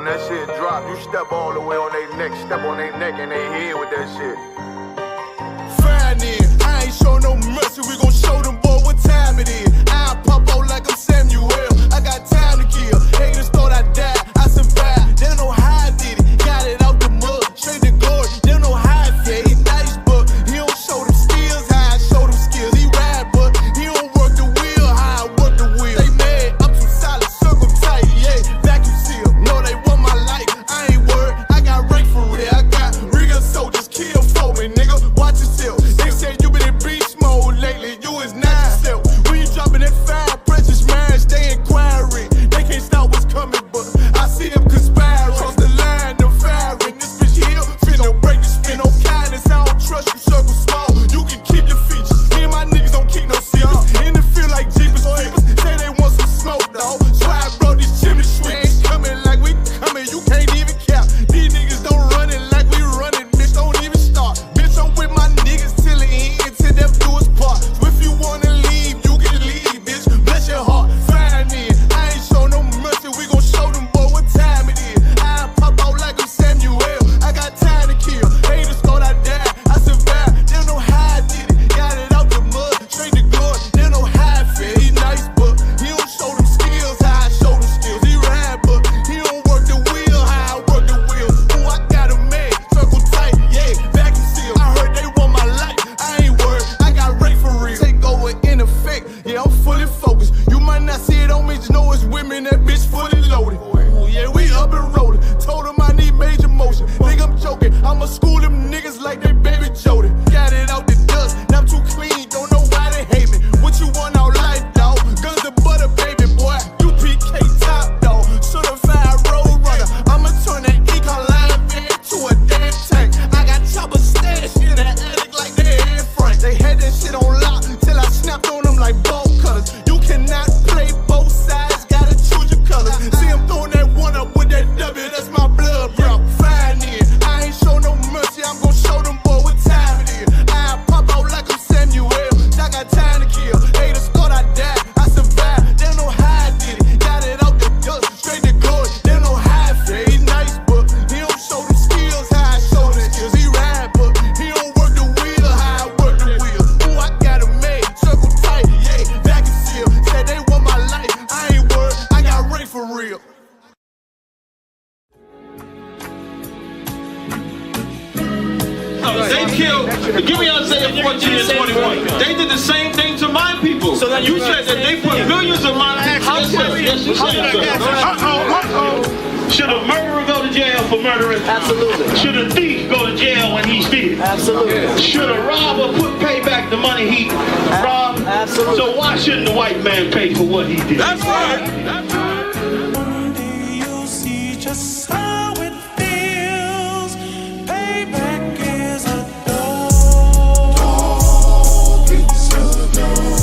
When that shit drop, you step all the way on their neck, step on their neck and they head with that shit. Fine then, I ain't show no mercy, we gon' show them boy what time it is. I pop out like I'm Samuel, I got time to kill. Haters thought I died, I survived. They don't know how I did it, got it out the mud, straight to glory. They don't know how I feel, he nice but he don't show them skills, how I show them skills. He ride but he don't work the wheel, how I work the wheel. They mad, I'm too solid, circle tight, yeah, vacuum seal. No, they want my life, I ain't worried, I got rank for real. I got real soldiers, kill for me, nigga, watch yourself. They said you been in beast mode lately, you is not yourself. When you dropping that fire, precious minds, they inquiring. They can't stop what's coming, but I see them conspiring. Cross the line, them firing. This bitch here, finna break the spin. No kindness, I don't trust you, circle small. You can keep your features. Me and my niggas don't keep no secrets. In the feel like Jeepers Creepers. Say they want some smoke, dawg. So I brought these chimney sweepers. Coming like we coming, you can't even cap. These niggas don't run it like we running, bitch, don't even start. Bitch, I'm with my niggas till the end, till death do us part. So if you wanna leave, you can leave, bitch. Bless your heart, fine then. I ain't show no mercy, we gon' show them boy what time it is. I pop out like I'm Samuel, I got time to kill. Haters thought I died, I survived. They don't know how I did it, got it out the mud, straight to glory. They don't know how I feel, he nice but he don't show them skills, how I show them skills. He ride but he don't work the wheel, how I work the wheel. Ooh, I got him made, circle tight, yeah, vacuum seal. I heard they want my life, I ain't worried, I got rank for real. Take over in effect, yeah, I'm fully focused. You might not see it on me, just know it's women, that bitch fully loaded. Ooh, yeah, we up and rolling. Told him I need major motion. Think I'm joking, I'ma school them niggas like they baby Jody. Got it out the dust, now I'm too clean, don't know why they hate me. What you want out life, dawg? Guns to butter, baby boy. UPK top, dawg. Certified road runner. I'ma turn that econ van to a damn tank. I got chopper stash in the attic like they Anne Frank. They had that shit on lock till I snapped on them like bolt cutters. You cannot play both sides, gotta choose your colors. See him throwing that one up with that W, that's my blood, bro. Fine then, I ain't show no mercy, I'm gon' show them boy what time it is. I pop out like I'm Samuel, I got time to kill. Haters thought I died, I survived. They don't know how I did it, got it out the dust, straight to glory. They don't know how I feel, he nice but he don't show them skills, how I show them skills. He ride but he don't work the wheel, how I work the wheel. Ooh, I got him made, circle tight, yeah, vacuum seal. Said they want my life, I ain't worried, I got rank for real. They killed, give me Isaiah 14 and 21. They did the same thing to my people. So you said that they put millions of my Yes, you said. Should a murderer go to jail for murdering? Absolutely. Should a thief go to jail when he steals? Absolutely. Should a robber pay back the money he robbed? Absolutely. So why shouldn't the white man pay for what he did? That's right. That's right. One day you'll see just how it feels. Payback is a dog. It's a dog.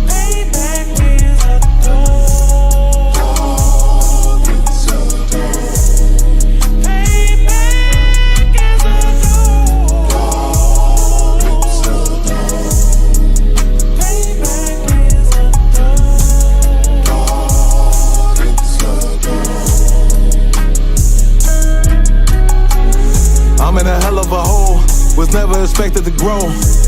Payback is a dog. It's a dog. Payback is a dog. It's a dog. Payback is a dog. It's a dog. I'm in a hell of a hole, was never expected to grow.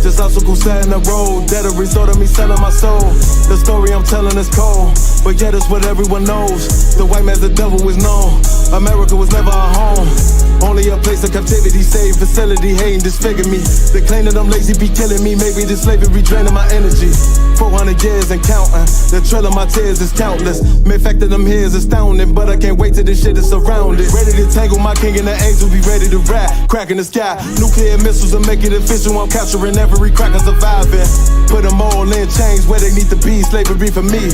Just obstacles set in the road, that a result of me selling my soul. The story I'm telling is cold, but yet it's what everyone knows. The white man's the devil is known. America was never a home, only a place of captivity, safe facility, hating, disfigure me. They claim that I'm lazy, be killing me. Maybe the slavery draining my energy. 400 years and counting, the trail of my tears is countless. Main fact that I'm here is astounding, but I can't wait till this shit is surrounded. Ready to tangle my king and the angel, be ready to rap. Cracking the sky, nuclear missiles and make it official. I'm capturing every cracker surviving. Put them all in chains where they need to be, slavery for me.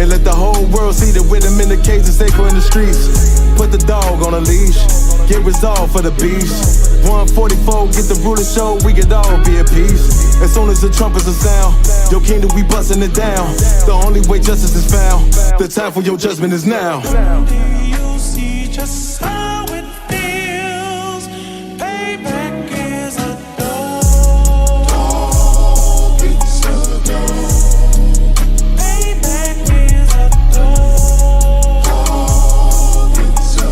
And let the whole world see that with them in the cage and safer in the streets. Put the dog on a leash, get resolved for the beast. 144, get the ruler show, we could all be at peace. As soon as the trumpets are sound, your kingdom we busting it down. The only way justice is found, the time for your judgment is now. Someday you'll see just how it feels. Payback is a dog. It's a dog. Payback is a dog. It's a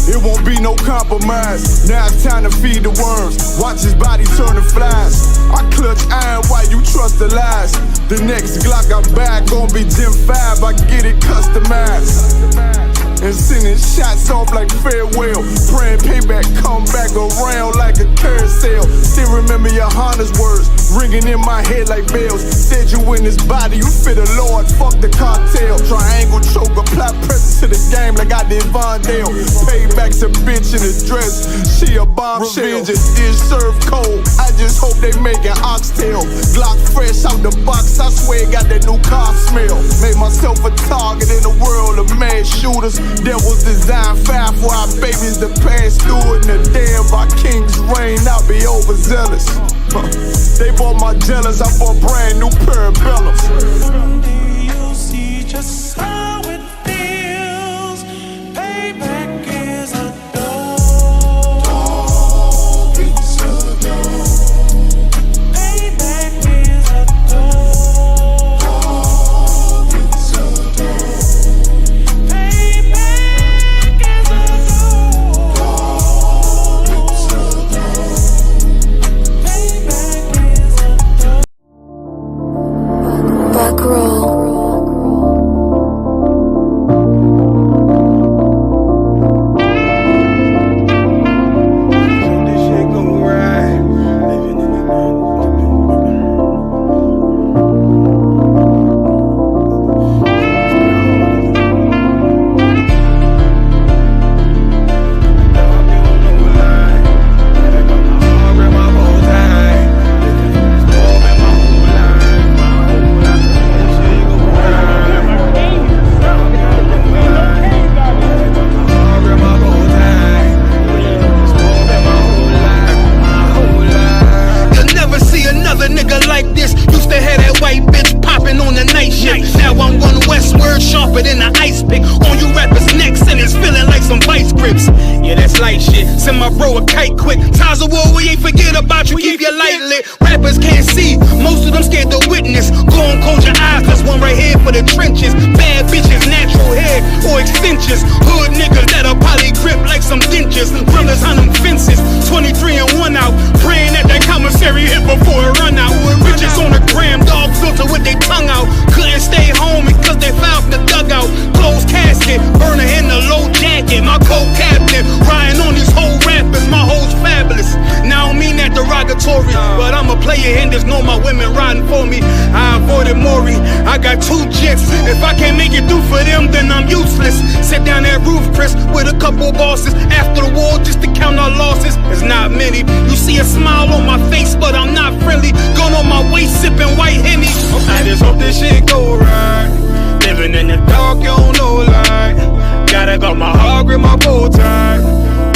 It won't be no compromise. Now it's time to feed the worms. Watch his body turn to flies. I clutch iron while you trust the lies. The next Glock I'm back gon' be Gen 5. I get it customized. And sending shots off like farewell. Praying payback come back around like a carousel. Still remember your Honda's words ringing in my head like bells. Said you in this body, you fit a Lord, fuck the cartel. Triangle choke, apply pressure to the game like I did Vondale. Payback's a bitch in a dress, she a bombshell. Revenge is served cold, I just hope they making oxtail. Glock fresh out the box, I swear it got that new car smell. Made myself a target in a world of mad shooters. Devils design fire for our babies to pass through. In the day of our king's reign, I'll be overzealous. They bought my jealous, I bought brand new parabellums. Someday you'll see just how it feels. Payback is a dog. It's a dog. Payback is a dog. It's a dog. Payback is a dog. It's a dog. Payback is a dog. Back roll. This shit gon' ride. Living in the than an ice pick on you rappers' necks, and it's feeling like some vice grips. Yeah, that's light shit. Send my bro a kite quick. Times of war, we ain't forget about you. Keep your light lit. Rappers can't see, most of them scared to witness. Go on, close your eyes, cause one right here for the trenches. Bad bitches, natural hair or extensions. Hood niggas that'll probably grip like some dentures. Brothers on them fences, 23 and 1 out. Praying that that commissary hit before it run out. Bitches on the gram, dog filter with their tongue out. Couldn't stay home because they found the dugout. Closed casket, burner in the low jacket. My co-captain, riding on these whole rappers. My hoes fabulous. Now I don't mean that derogatory, but I'm a player and there's no my women riding for me. I avoided Maury, I got 2 jets. If I can't make it through for them, then I'm useless. Sit down that roof, Chris, with a couple bosses. After the war, just to count our losses. It's not many. You see a smile on my face, but I'm not friendly. Gun on my waist, sipping white Henny. I just hope this shit go right. Living in the dark, you don't know light. Gotta got my heart with my bow tie.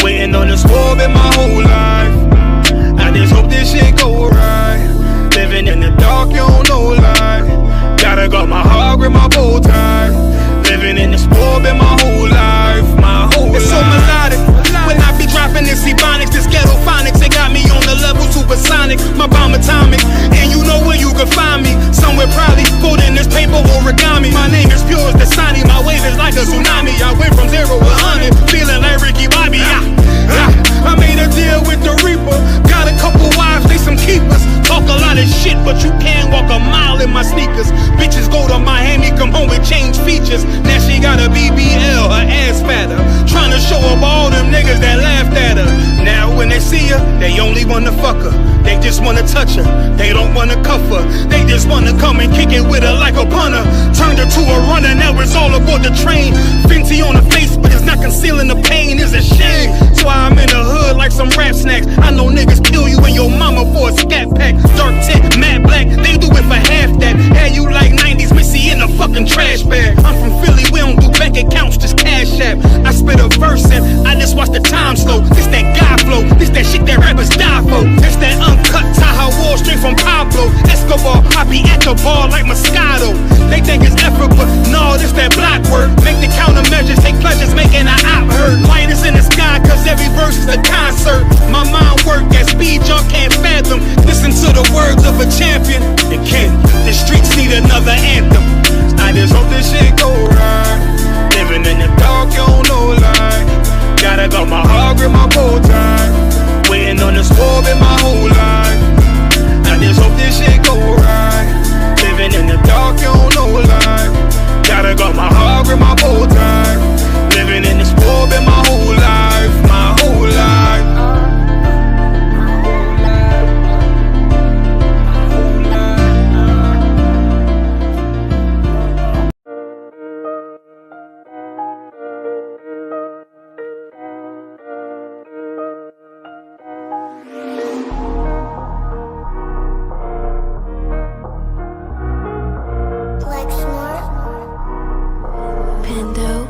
Waiting on this war been my whole life. I just hope this shit go right. Living in the dark, you don't know light. Gotta got my heart with my bow tie. Living in this war been my whole life. My whole life. It's so melodic. When I be dropping this ebonics, this ghetto phonics, it got me on the level supersonic. My bomb atomic, and you know where you can find me. Somewhere probably folding this paper origami. My name is pure as the Dasani. My wave is like a tsunami. I went from 0 to 100, feeling like Ricky Bobby. I made a deal with the Reaper. Got a couple wives, they some keepers. Talk a lot of shit, but you can't walk a mile in my sneakers. Bitches go to Miami, come home with change features. Now she got a BBL, her ass fatter. Trying to show up all them niggas that laughed at her. Now when they see her, they only wanna fuck her. They just wanna touch her, they don't wanna cuff her. They just wanna come and kick it with her like a punter. Turned her to a runner, now it's all aboard the train. Fenty on the face, but it's not concealing the pain, it's a shame. That's why I'm in the hood like some rap snacks. I know niggas kill you and your mama for a scat pack. Dark tint, matte black, they do it for half that. Had you like 90s Missy in a fucking trash bag. I'm from Philly, we don't do bank accounts, just cash app. I spit a verse and I just watch the time slow. This that guy flow, this that shit that rappers die for. This that uncut Tahoe Wall straight from Pablo Escobar. I be at the bar like Moscato. They think it's effort, but no, this that block work. Make the countermeasures, take pleasures, making an op hurt. Light is in the sky, cause every verse is a concert. My mind work at speed y'all can't fathom. Listen to the words of a champion. The kid, the streets need another anthem. I just hope this shit go right. Living in the dark, you don't know light. Gotta Gotta got my heart grip my bow tie. Waiting on the score in my whole life. I just hope this shit go right. Living in the dark, you don't know life. Gotta got my heart grip my bow tie. Living in the score in my whole life. My whole life.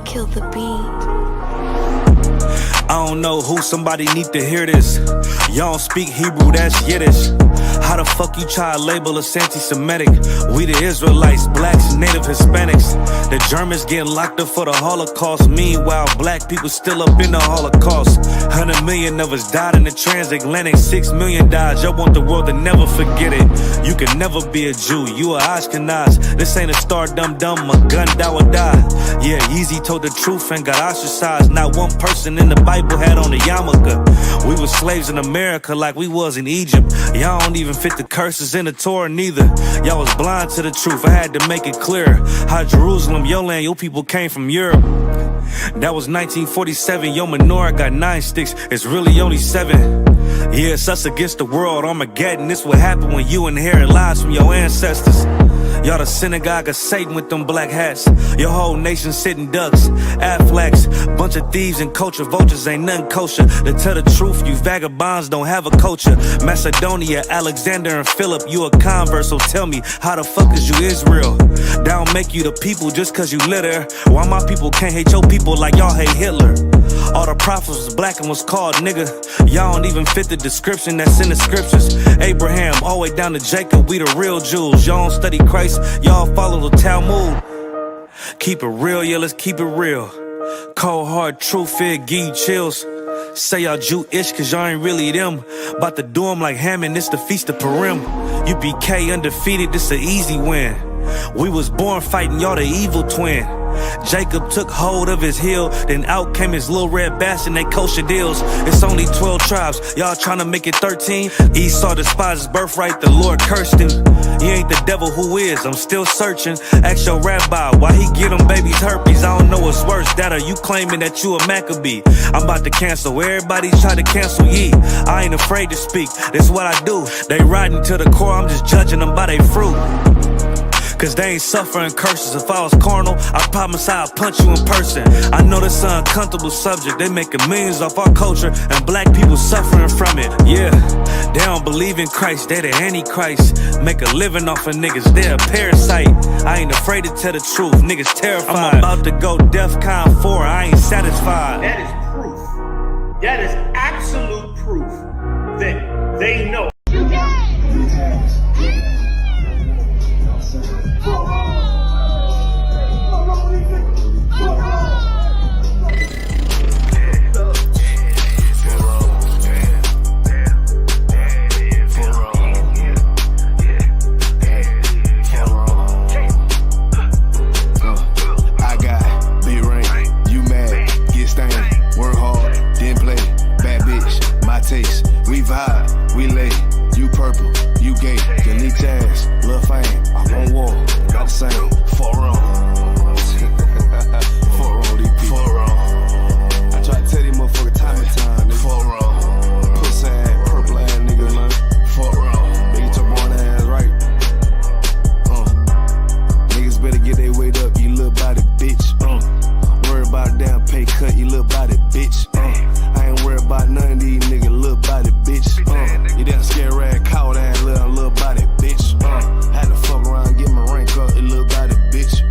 Kill the beat. I don't know who, somebody need to hear this. Y'all don't speak Hebrew, that's Yiddish. How the fuck you try to label us anti-Semitic? We the Israelites, blacks, native Hispanics. The Germans getting locked up for the Holocaust. Meanwhile, black people still up in the Holocaust. 100 million of us died in the transatlantic. 6 million died, y'all want the world to never forget it. You can never be a Jew, you a Ashkenaz. This ain't a star dum-dum, a gun that would die. Yeah, Yeezy told the truth and got ostracized. Not one person in the Bible had on a yarmulke. We was slaves in America like we was in Egypt. Y'all don't even fit the curses in the Torah neither. Y'all was blind to the truth, I had to make it clear. How Jerusalem, your land, your people came from Europe. That was 1947, your menorah got 9 sticks, it's really only 7. Yeah, it's us against the world, Armageddon. This what happened when you inherit lies from your ancestors. Y'all the synagogue of Satan with them black hats. Your whole nation sitting ducks, Aflacs. Bunch of thieves and culture vultures, ain't nothing kosher. To tell the truth, you vagabonds don't have a culture. Macedonia, Alexander and Philip, you a convert, so tell me, how the fuck is you Israel? That don't make you the people just cause you live there. Why my people can't hate your people like y'all hate Hitler? All the prophets was black and was called nigga. Y'all don't even fit the description that's in the scriptures. Abraham, all the way down to Jacob, we the real Jews. Y'all don't study Christ, y'all follow the Talmud. Keep it real, yeah, let's keep it real. Cold hard truth, it give you chills. Say y'all Jewish cause y'all ain't really them. About to do them like Hammond, it's the Feast of Purim. UPK undefeated, this an easy win. We was born fighting, y'all the evil twin. Jacob took hold of his heel, then out came his little red bastard, they kosher deals. It's only 12 tribes, y'all trying to make it 13. Esau despised his birthright, the Lord cursed him. He ain't the devil, who is? I'm still searching. Ask your rabbi, why he get them babies herpes? I don't know what's worse, that or you claiming that you a Maccabee. I'm about to cancel, everybody try to cancel ye. I ain't afraid to speak, that's what I do. They riding to the core, I'm just judging them by their fruit. Cause they ain't suffering curses. If I was carnal, I promise I'd punch you in person. I know this an uncomfortable subject. They making millions off our culture and black people suffering from it. Yeah, they don't believe in Christ, they the Antichrist. Make a living off of niggas, they a parasite. I ain't afraid to tell the truth, niggas terrified. I'm about to go DEFCON 4, I ain't satisfied. That is proof. That is absolute proof that they know. We vibe, we lay, you purple, you gay, your leech ass, lil' fame, I'm on wall, got the same, 4 on. 4 on, DP. 4 on. I try to tell these motherfuckers time and time, 4 on. Pussy ass, purple ass nigga, man, 4 on. Make your born ass right. Niggas better get their weight up, you little body bitch, Worry about a damn pay cut, you little body bitch, I ain't worried about none of these niggas, little body bitch. You damn scared rag, cow ass little body bitch. Had to fuck around, get my rank up, little body bitch.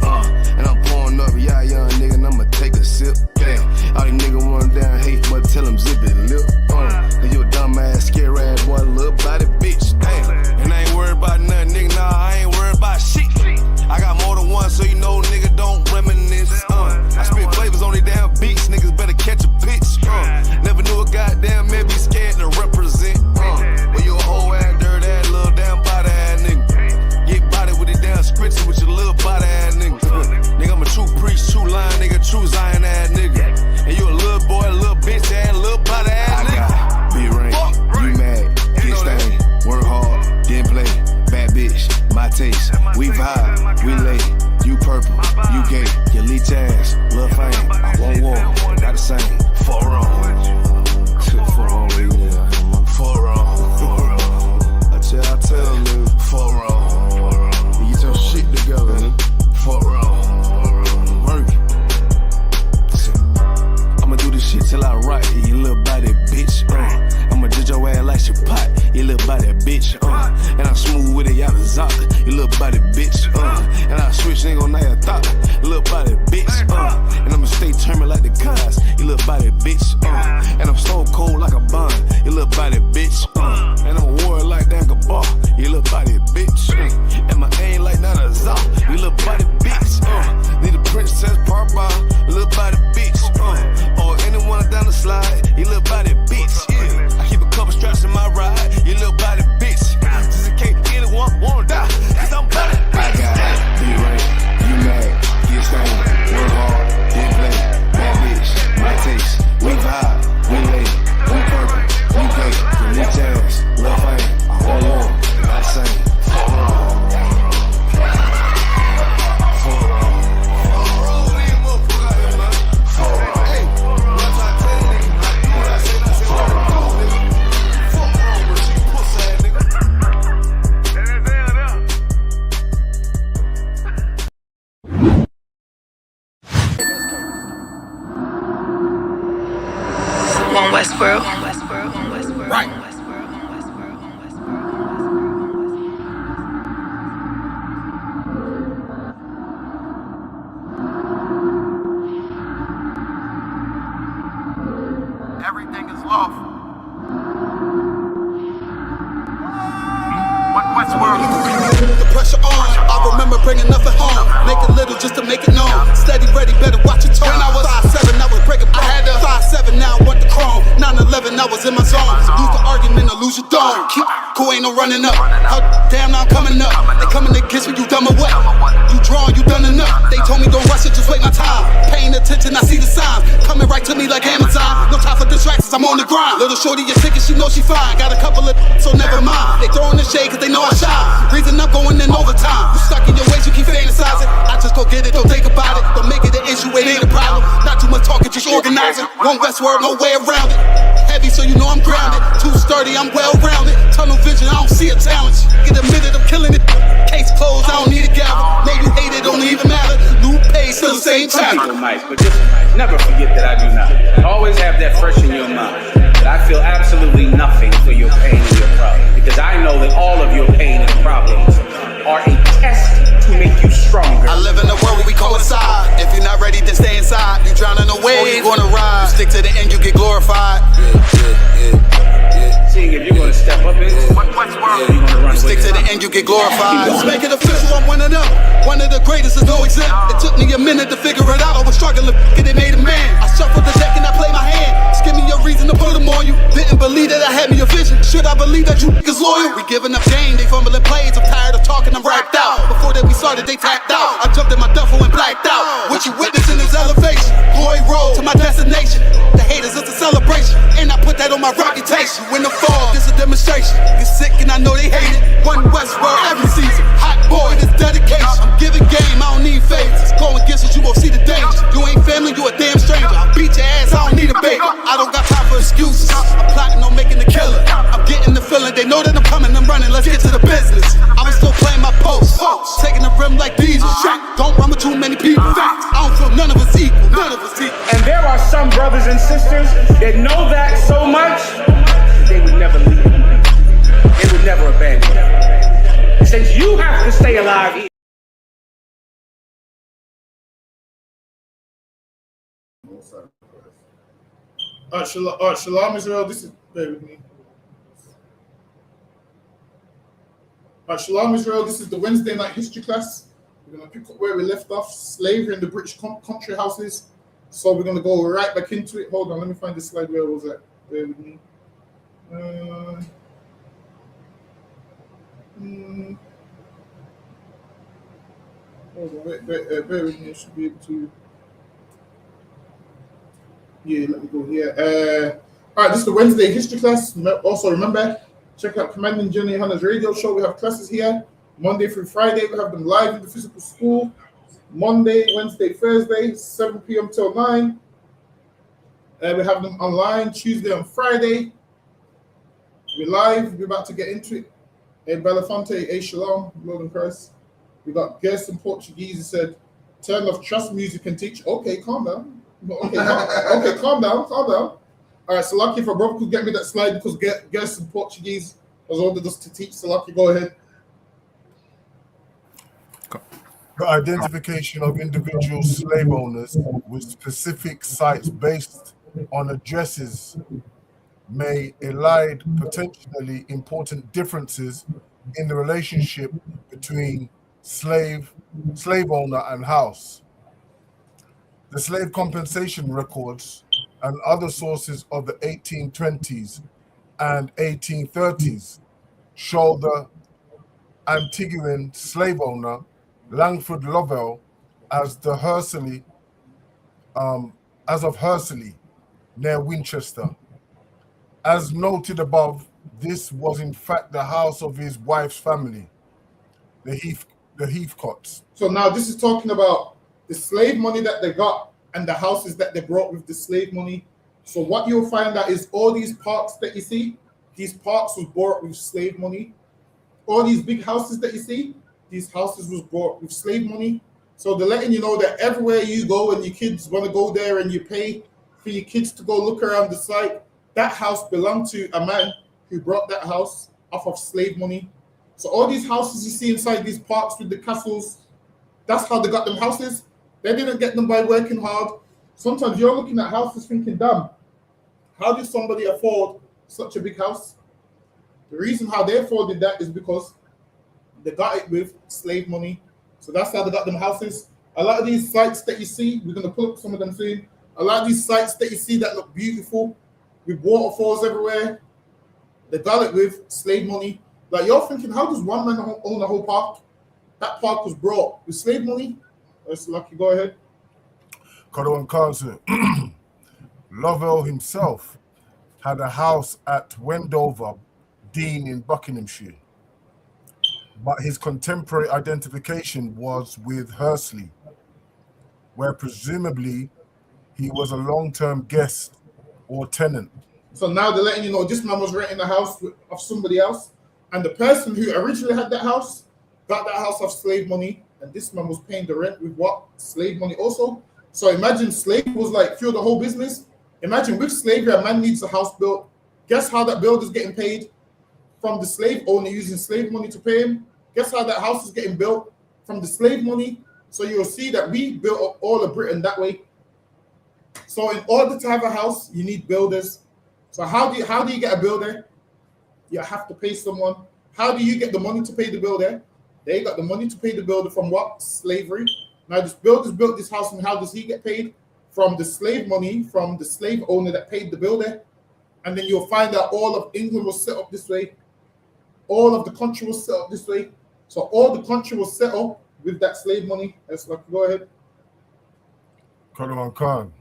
your pot, you little body bitch, and I'm smooth with it, y'all a zaka, you little body bitch, and I switch ain't gon' your thought, you little body bitch, and I'ma stay turning like the cars, you little body bitch, and I'm so cold like a bond, you little body bitch, and I'm a warrior like Dan Gabar, you little body bitch, and my aim like Nana Zah, you little body bitch, need a princess Parba, you little body bitch, or anyone down the slide, you little body bitch, yeah. I keep a couple straps in my ride, you little body bitch, just in case anyone wanna die, cause I'm body bitch. I got it, be right, you mad, get stained, work hard, get play, bad bitch, my taste, we vibe, we lay, we purple, we gay, we jazz, love fame, I hold on, and I sing. Westworld. Right. Everything is lawful. Westworld. The pressure on, I remember bringing nothing home. Make it little just to make it known. Steady, ready, better watch your tone. When I was 5'7", I was breaking bone. I had to 5'7", now I want the chrome. 9/11, I was in my zone. Lose the argument or lose your dome. Keep cool, ain't no running up. Damn, now I'm coming up. They coming against me, you dumb or what? You drawn, you done enough. They told me don't rush it, just wait my time. Paying attention, I see the signs. Coming right to me like Amazon. No time for distractions, I'm on the grind. Little shorty, your ticket, she knows she fine. Got a couple of so never mind. They throwing the shade cause they know I shine. Reason I'm going in overtime. You stuck in your ways, you keep fantasizing. I just go get it, don't think about it. Don't make it an issue, it ain't a problem. Not too much talking, just organizing. One Westworld, no way around it. Heavy, so you know I'm grounded. Too sturdy, I'm well rounded. Tunnel vision, I don't see a challenge. Get a minute, I'm killing it. Case closed, I don't need a gavel. Know you hate it, don't even matter. New page, still the same Some channel. people might, but just never forget that I do not. Always have that fresh in your mind. That I feel absolutely nothing for your pain and your problem. Because I know that all of your pain and problems are a test to make you stronger. I live in a world where we coincide. If you're not ready, then stay inside. You drown in a wave, you gonna ride. You stick to the end, you get glorified. Seeing if you're gonna step up in it, Westworld. you're gonna run You stick with to it. the end, you get glorified. Let's make it official, I'm one of them. One of the greatest, is no exempt. It took me a minute to figure it out. I was struggling, and it made a man. I shuffled the deck and I played my hand. Just give me a reason to put them on you. Didn't believe that I had me a vision. Should I believe that you niggas loyal? We giving up game, they fumbling plays. I'm tired of talking, I'm racked out. Before that we started, they tapped out. I jumped in my duffel and blacked out. What you witnessing is elevation. Glory road to my destination. The haters, it's a celebration. And I put that on my reputation. When the fall, this a demonstration. Get sick and I know they hate it. One Westworld every season. Hot boy, this dedication. I'm giving game, I don't need favors. Go against it, you gon' see the danger. You ain't family, you a damn stranger. I'll beat your ass, I don't need a baby. I don't got time for excuses. I'm plotting on making the killer. I'm getting the feeling, they know that I'm coming, I'm running. Let's get to the business. I was still playing my post. Taking the rim like diesel. Don't run with too many people. I don't feel none of us equal. None of us equal. And there are some brothers and sisters that know that so much, they would never leave you. They would never abandon you. And since you have to stay alive, Shalom Israel, this is, bear with me. Shalom Israel, this is the Wednesday night history class. We're going to pick up where we left off, slavery in the British country houses. So we're going to go right back into it. Hold on, let me find this slide where I was at. Bear with me. Hold on, bear with me. I should be able to. Yeah, let me go here. All right, this is the Wednesday history class. Also, remember, check out Commanding Jenny Hannah's radio show. We have classes here Monday through Friday. We have them live in the physical school. Monday, Wednesday, Thursday, 7 p.m. till 9. We have them online Tuesday and Friday. We're live. We're about to get into it. Belafonte, Shalom, Lord and Christ. We got guests in Portuguese. He said, turn off trust music and teach. Okay, calm down. Okay, calm down. All right, Salaki, if a brother could get me that slide because get some Portuguese has ordered us to teach. Salaki, go ahead. The identification of individual slave owners with specific sites based on addresses may elide potentially important differences in the relationship between slave owner and house. The slave compensation records and other sources of the 1820s and 1830s show the Antiguan slave owner Langford Lovell as the Hursley, as of Hursley, near Winchester. As noted above, this was in fact the house of his wife's family, the Heathcotes. So now this is talking about the slave money that they got and the houses that they brought with the slave money. So what you'll find out is all these parks that you see, these parks was bought with slave money. All these big houses that you see, these houses was bought with slave money. So they're letting you know that everywhere you go and your kids want to go there and you pay for your kids to go look around the site, that house belonged to a man who brought that house off of slave money. So all these houses you see inside these parks with the castles, that's how they got them houses. They didn't get them by working hard. Sometimes you're looking at houses thinking, damn, how did somebody afford such a big house? The reason how they afforded that is because they got it with slave money. So that's how they got them houses. A lot of these sites that you see, we're going to pull up some of them soon. A lot of these sites that you see that look beautiful, with waterfalls everywhere, they got it with slave money. Like you're thinking, how does one man own a whole park? That park was brought with slave money. That's lucky. Go ahead. Kodwan Council. Lovell himself had a house at Wendover Dean in Buckinghamshire, but his contemporary identification was with Hursley, where presumably he was a long-term guest or tenant. So now they're letting you know this man was renting a house of somebody else, and the person who originally had that house got that house off slave money, and this man was paying the rent with what? Slave money also. So imagine slave was like through the whole business. Imagine with slavery, a man needs a house built. Guess how that builder's getting paid? From the slave owner using slave money to pay him. Guess how that house is getting built? From the slave money. So you'll see that we built up all of Britain that way. So in order to have a house, you need builders. So how do you get a builder? You have to pay someone. How do you get the money to pay the builder? They got the money to pay the builder from what? Slavery. Now this builder's built this house, and how does he get paid? From the slave money, from the slave owner that paid the builder. And then you'll find that all of England was set up this way. All of the country was set up this way. So all the country was set up with that slave money. Let's go ahead. Kodwan Khan.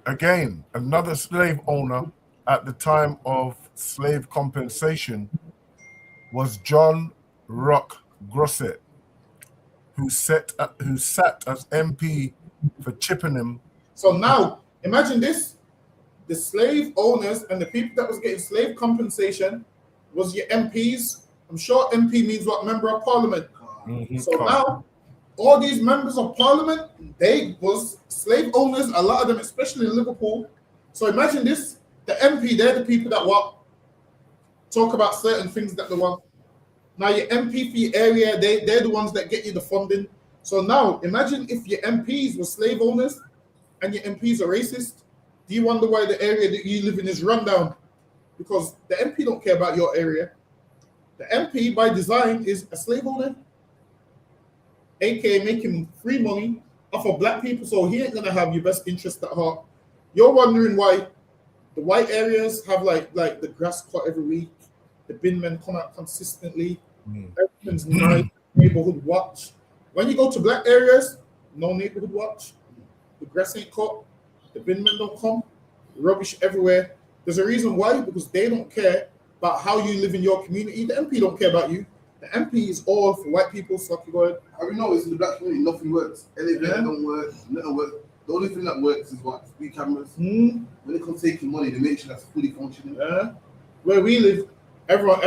Again, another slave owner at the time of slave compensation was John Rock Grosset, who sat as MP for Chippenham. So now, imagine this. The slave owners and the people that was getting slave compensation was your MPs. I'm sure MP means what? Member of Parliament. Mm-hmm. So now, all these members of Parliament, they was slave owners, a lot of them, especially in Liverpool. So imagine this. The MP, they're the people that what? Talk about certain things that they want. Now your MP for your area, they're the ones that get you the funding. So now imagine if your MPs were slave owners and your MPs are racist. Do you wonder why the area that you live in is run down? Because the MP don't care about your area. The MP by design is a slave owner, aka making free money off of black people, so he ain't gonna have your best interest at heart. You're wondering why the white areas have like the grass cut every week, the bin men come out consistently, everything's nice, neighborhood watch. When you go to black areas, no neighborhood watch, the grass ain't cut, the bin men don't come, rubbish everywhere. There's a reason why, because they don't care about how you live in your community. The MP don't care about you. The MP is all for white people. So go ahead. Have you noticed in the black community nothing works? Elevator don't work, nothing works. The only thing that works is what? Speed cameras. When it comes to taking money, they make sure that's fully functioning. Where we live, everyone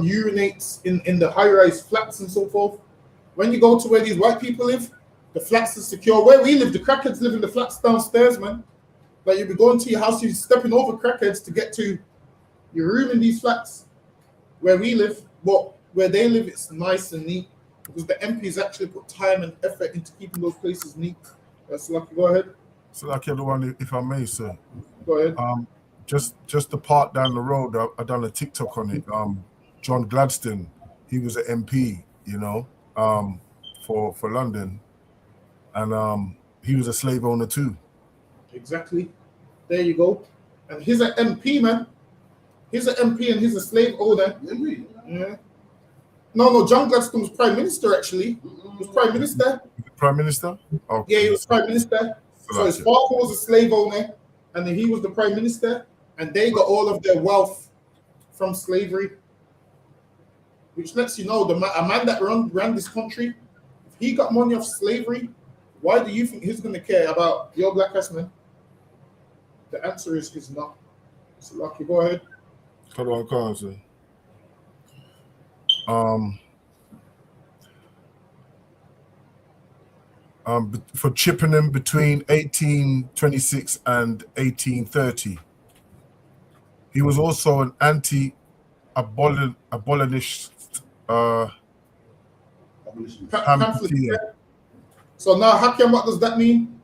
urinates in the high-rise flats and so forth. When you go to where these white people live, The flats are secure. Where we live, the crackheads live in the flats downstairs, man. Like you'll be going to your house, you're stepping over crackheads to get to your room in these flats. Where we live, but where they live, it's nice and neat because the MPs actually put time and effort into keeping those places neat. That's lucky. Go ahead. So like everyone, if I may, sir. Go ahead. Just the part down the road, I done a TikTok on it. John Gladstone, he was an MP, for London, and he was a slave owner too. Exactly. There you go. And he's an MP, man. He's an MP and he's a slave owner. Yeah. No, John Gladstone was Prime Minister, actually. He was Prime Minister. Prime Minister? Okay. Yeah, he was Prime Minister. So his father was a slave owner, and then he was the Prime Minister, and they got all of their wealth from slavery. Which lets you know, a man that ran this country, if he got money off slavery, why do you think he's going to care about your black ass man? The answer is he's not. So lucky, go ahead. Hold on, sir. For Chippenham between 1826 and 1830. He was also an anti-abolitionist pamphleteer. So now, Hakim, what does that mean?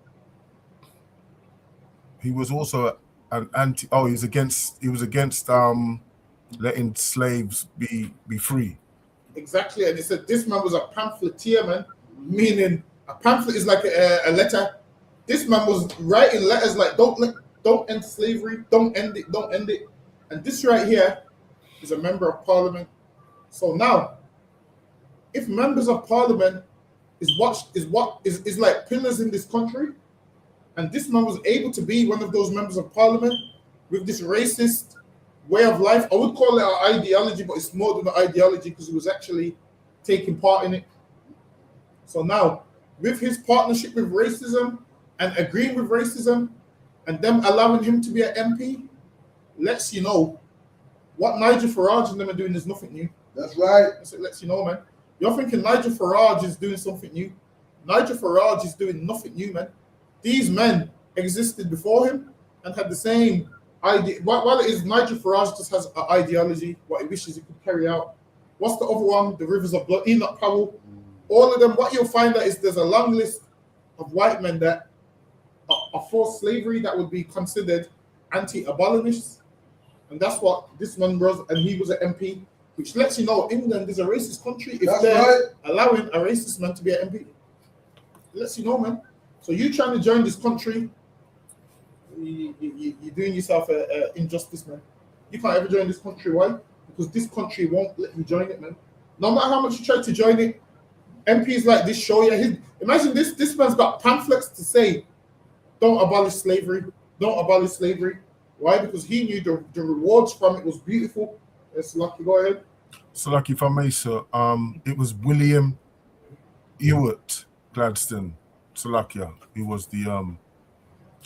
He was also an anti. Oh, he was against letting slaves be free. Exactly, and he said this man was a pamphleteer, man, meaning a pamphlet is like a letter. This man was writing letters like don't end slavery, don't end it. And this right here is a member of parliament. So now, if members of parliament is like pillars in this country, and this man was able to be one of those members of parliament with this racist way of life, I would call it an ideology, but it's more than an ideology because he was actually taking part in it. So now, with his partnership with racism and agreeing with racism and them allowing him to be an MP, lets you know what Nigel Farage and them are doing is nothing new. That's right. It lets you know, man. You're thinking Nigel Farage is doing something new. Nigel Farage is doing nothing new, man. These men existed before him and had the same idea. While it is Nigel Farage just has an ideology, what he wishes he could carry out. What's the other one? The Rivers of Blood, Enoch Powell. All of them, what you'll find out is there's a long list of white men that are for slavery that would be considered anti-abolitionists. And that's what this man was, and he was an MP, which lets you know England is a racist country if they're allowing a racist man to be an MP. It lets you know, man. So you trying to join this country, you're doing yourself an injustice, man. You can't ever join this country. Why? Because this country won't let you join it, man. No matter how much you try to join it, MPs like this show you. Imagine this man's got pamphlets to say, don't abolish slavery. Don't abolish slavery. Why? Because he knew the rewards from it was beautiful. It's lucky. Go ahead. So lucky, if I may, sir. It was William Ewart Gladstone, Slovakia, who was the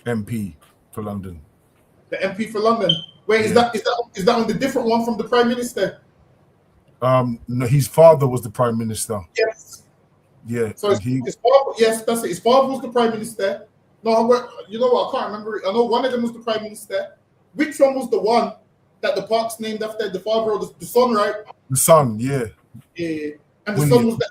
MP for London. The MP for London. Wait, yeah. is that on the different one from the Prime Minister? No, his father was the Prime Minister. Yes. Yeah. So his father, yes, that's it. His father was the Prime Minister. No, you know what? I can't remember it. I know one of them was the Prime Minister. Which one was the one that the park's named after? The father or the son, right? The son, yeah. Yeah. And the son was that.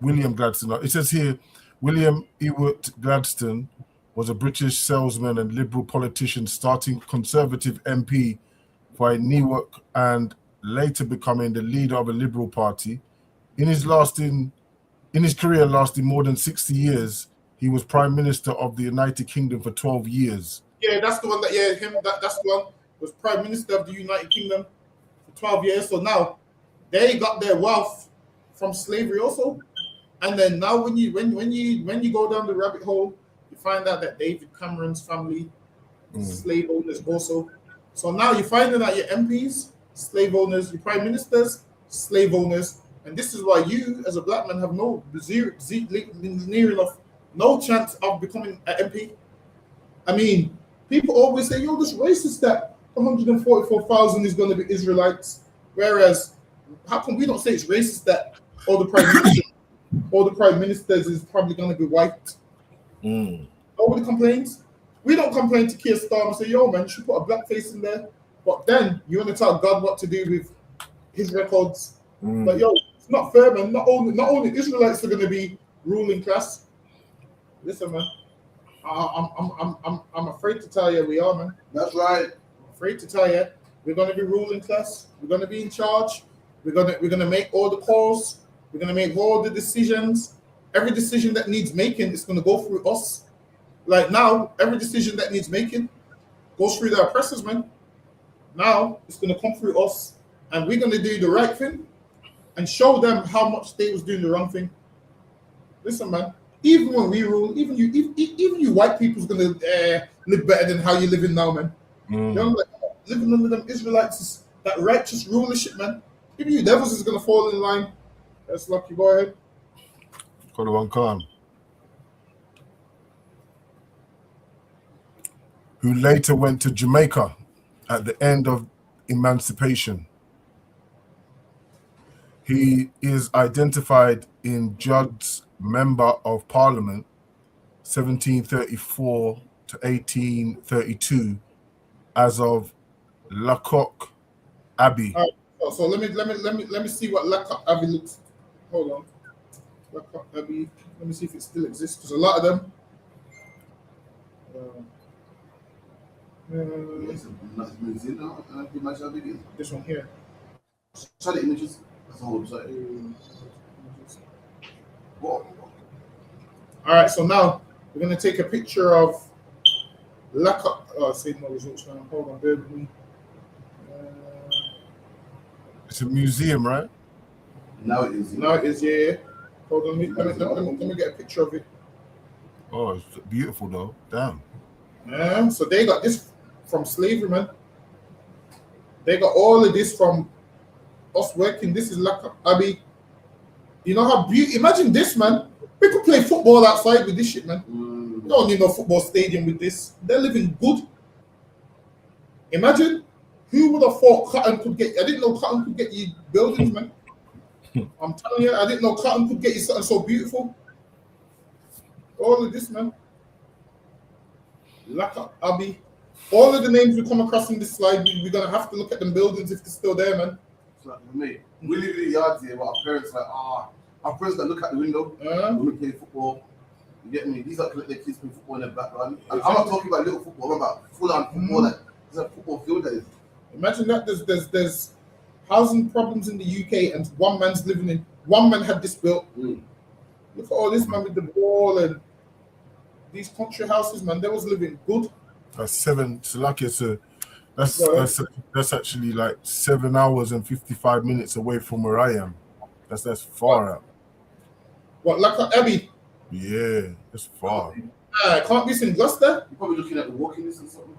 William Gladstone. It says here, William Ewart Gladstone was a British salesman and Liberal politician, starting Conservative MP for Newark and later becoming the leader of a Liberal Party. In his career lasting more than 60 years, he was Prime Minister of the United Kingdom for 12 years. Yeah, that's the one that's the one. Was Prime Minister of the United Kingdom for 12 years. So now they got their wealth from slavery also. And then now when you go down the rabbit hole, you find out that David Cameron's family slave owners also. So now you're finding out your MPs, slave owners, your prime ministers, slave owners. And this is why you, as a black man, have no chance of becoming an MP. I mean, people always say, yo, this racist that 144,000 is going to be Israelites. Whereas, how come we don't say it's racist that all the prime ministers, all the prime ministers is probably going to be white. Nobody complains. We don't complain to Keir Starmer and say, yo, man, you should put a black face in there. But then you want to tell God what to do with his records. But yo, it's not fair, man. Not only Israelites are going to be ruling class. Listen, man, I'm afraid to tell you we are, man. That's right. I'm afraid to tell you we're going to be ruling class. We're going to be in charge. We're gonna make all the calls. We're gonna make all the decisions. Every decision that needs making is gonna go through us. Like now, every decision that needs making goes through the oppressors, man. Now it's gonna come through us, and we're gonna do the right thing and show them how much they was doing the wrong thing. Listen, man. Even when we rule, even you white people's gonna live better than how you're living now, man. You know, like living under them Israelites is that righteous rulership, man. Even you devils is gonna fall in line. That's lucky. Go ahead. Got one Khan, who later went to Jamaica at the end of emancipation. He is identified in Judd's Member of Parliament, 1734 to 1832, as of Lacock Abbey. So let me see what Lacock Abbey looks. Hold on. Lacock Abbey. Let me see if it still exists, because a lot of them. This one here. Show the images. That's the whole website. All right, so now we're gonna take a picture of Lacock. Oh, save my results now. Hold on, bear with me. It's a museum, right? Now it is. Now it is, yeah. Hold on, let me get a picture of it. Oh, it's beautiful though. Damn. So they got this from slavery, man. They got all of this from us working. This is Lacock Abbey. You know how beautiful. Imagine this, man. We could play football outside with this shit, man. You don't need no football stadium with this. They're living good. Imagine. Who would have thought cotton could get? I didn't know cotton could get you buildings, man. I'm telling you, I didn't know cotton could get you something so beautiful. All of this, man. Lacock Abbey. All of the names we come across in this slide, we're gonna have to look at them buildings if they're still there, man. It's like, mate, we live in the yards here, but our parents like, our parents that look out the window when we play football. You get me? These are let their kids play football in the background. I'm not talking about little football. I'm about full-on football. Like there's a football field that is. Imagine that there's housing problems in the UK and one man had this built. Look at all this, man, with the wall and these country houses, man. They was living good. That's seven. So like that's actually like 7 hours and 55 minutes away from where I am. That's far out. What, Lacock Abbey? Yeah, that's far. Can't this in Gloucester? You're probably looking at the walking distance or something.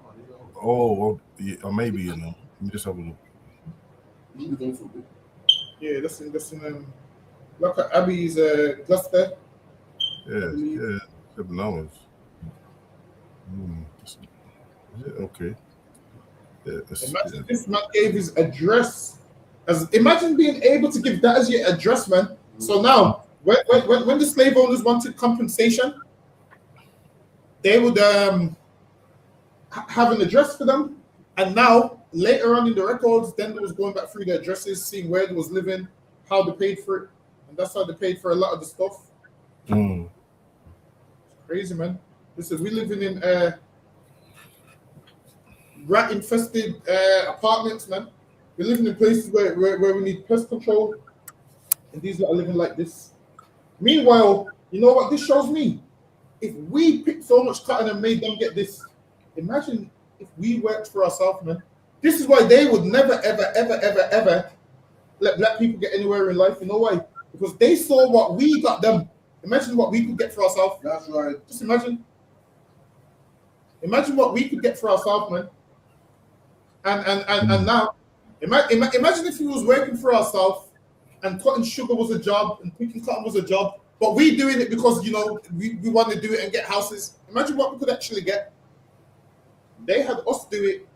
Oh, well, yeah, or maybe, you know. Let me just have a look. Yeah, that's in Lacock Abbey is Gloucester. Yeah, 7 hours. Okay. Yeah, imagine this man gave his address. Imagine being able to give that as your address, man. So now, when the slave owners wanted compensation, they would have an address for them. And now, later on in the records, then they was going back through the addresses, seeing where they was living, how they paid for it. And that's how they paid for a lot of the stuff. It's crazy, man. Listen, we living in rat-infested apartments, man. We're living in places where we need pest control. And these are living like this. Meanwhile, you know what this shows me? If we picked so much cotton and made them get this, imagine if we worked for ourselves, man. This is why they would never, ever, ever, ever, ever let black people get anywhere in life. You know why? Because they saw what we got them. Imagine what we could get for ourselves. That's right. Just imagine. Imagine what we could get for ourselves, man. And now, imagine if we was working for ourselves and cutting sugar was a job and picking cotton was a job, but we doing it because, you know, we want to do it and get houses. Imagine what we could actually get. They had us do it,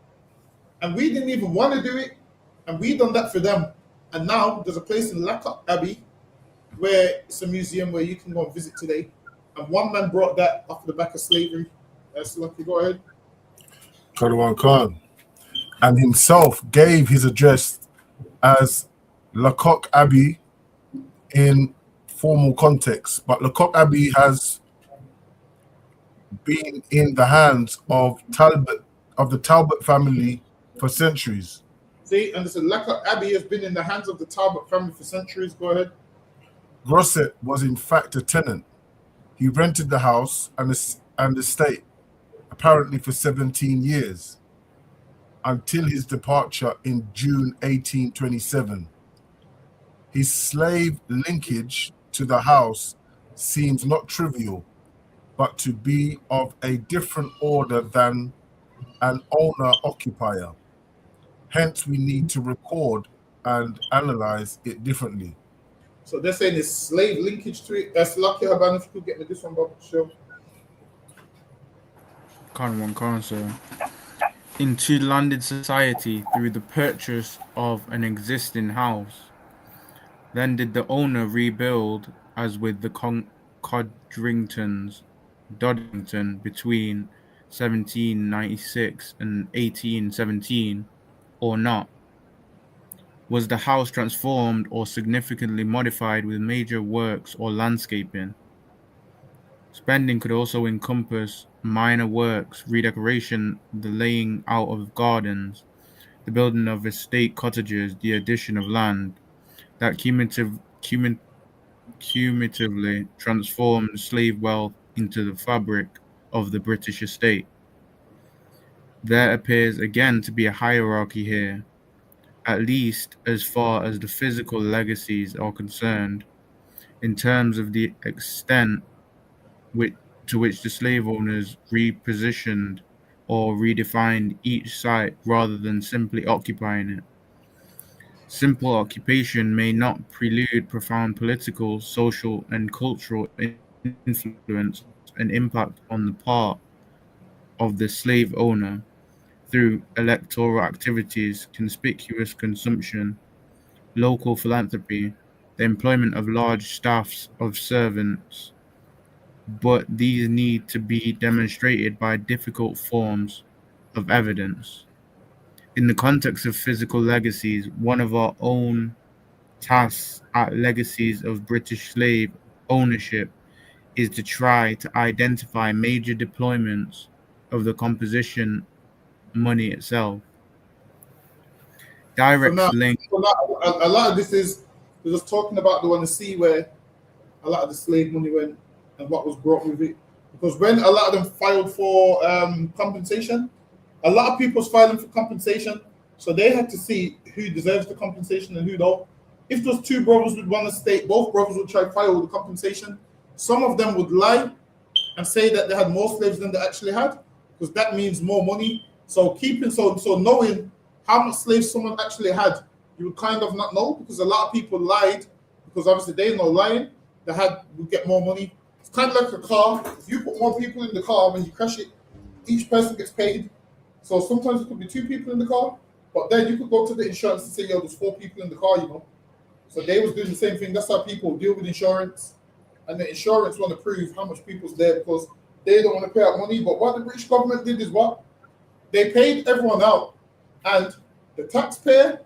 and we didn't even want to do it, and we done that for them. And now there's a place in Lacock Abbey, where it's a museum where you can go and visit today. And one man brought that off the back of slavery. That's lucky. Go ahead. Kadawan Khan, and himself gave his address as Lecoq Abbey in formal context, but Lecoq Abbey has been in the hands of the Talbot family for centuries. See, and listen, Lecoq Abbey has been in the hands of the Talbot family for centuries. Go ahead. Grosset was in fact a tenant. He rented the house and estate apparently for 17 years until his departure in June 1827. His slave linkage to the house seems not trivial, but to be of a different order than an owner-occupier. Hence, we need to record and analyze it differently. So they're saying it's slave linkage to it. That's lucky, Haban, if you could get me this one, Bob. Sure. Sir. Into landed society through the purchase of an existing house. Then did the owner rebuild, as with the Codringtons, Doddington, between 1796 and 1817, or not? Was the house transformed or significantly modified with major works or landscaping? Spending could also encompass minor works, redecoration, the laying out of gardens, the building of estate cottages, the addition of land, that cumulatively transformed slave wealth into the fabric of the British estate. There appears again to be a hierarchy here, at least as far as the physical legacies are concerned, in terms of the extent to which the slave owners repositioned or redefined each site rather than simply occupying it. Simple occupation may not prelude profound political, social, and cultural influence and impact on the part of the slave owner through electoral activities, conspicuous consumption, local philanthropy, the employment of large staffs of servants, but these need to be demonstrated by difficult forms of evidence. In the context of physical legacies, one of our own tasks at legacies of British slave ownership is to try to identify major deployments of the composition money itself. Direct link. A lot of this is we're just talking about the one to see where a lot of the slave money went and what was brought with it. Because when a lot of them filed for compensation, a lot of people's filing for compensation, so they had to see who deserves the compensation and who don't. If those two brothers would one estate, both brothers would try to file the compensation. Some of them would lie and say that they had more slaves than they actually had, because that means more money. So knowing how much slaves someone actually had, you would kind of not know, because a lot of people lied, because obviously they know lying, would get more money. It's kind of like a car. If you put more people in the car, when you crash it, each person gets paid. So sometimes it could be 2 people in the car, but then you could go to the insurance and say, yo, there's 4 people in the car, So they was doing the same thing. That's how people deal with insurance. And the insurance want to prove how much people's there because they don't want to pay out money. But what the British government did is what? They paid everyone out. And the taxpayer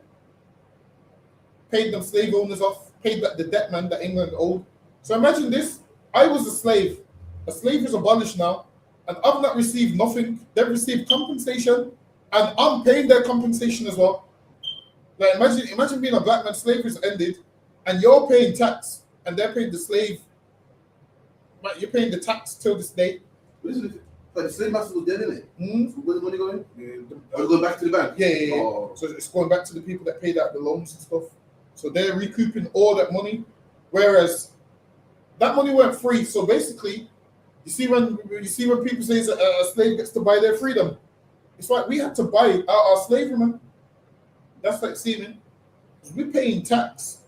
paid them slave owners off, paid back the debt man that England owed. So imagine this. I was a slave. A slave is abolished now. And I've not received nothing. They've received compensation. And I'm paying their compensation as well. Like imagine being a black man, slavery's ended, and you're paying tax, and they're paying the slave. Right, you're paying the tax till this day. But the slave master was dead, isn't it? Where's the money going? It's going back to the bank. Yeah. Oh. So it's going back to the people that paid out the loans and stuff. So they're recouping all that money, whereas that money weren't free. So basically, you see when people say a slave gets to buy their freedom, it's like we had to buy our slavery, man. That's like seeming. We're paying tax,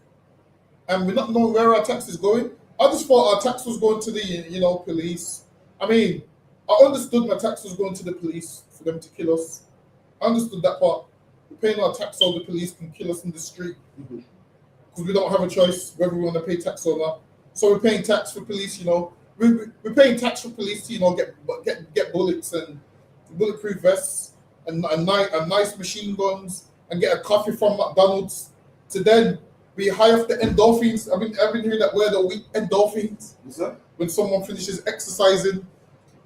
and we're not knowing where our tax is going. I just thought our tax was going to the police. I mean, I understood my tax was going to the police for them to kill us. I understood that part. We're paying our tax so the police can kill us in the street. because we don't have a choice whether we want to pay tax or not. So we're paying tax for police, you know. We're paying tax for police to, you know, get bullets and bulletproof vests and nice machine guns and get a coffee from McDonald's to then be high off the endorphins. I've been hearing that word all week, endorphins. What's that? When someone finishes exercising,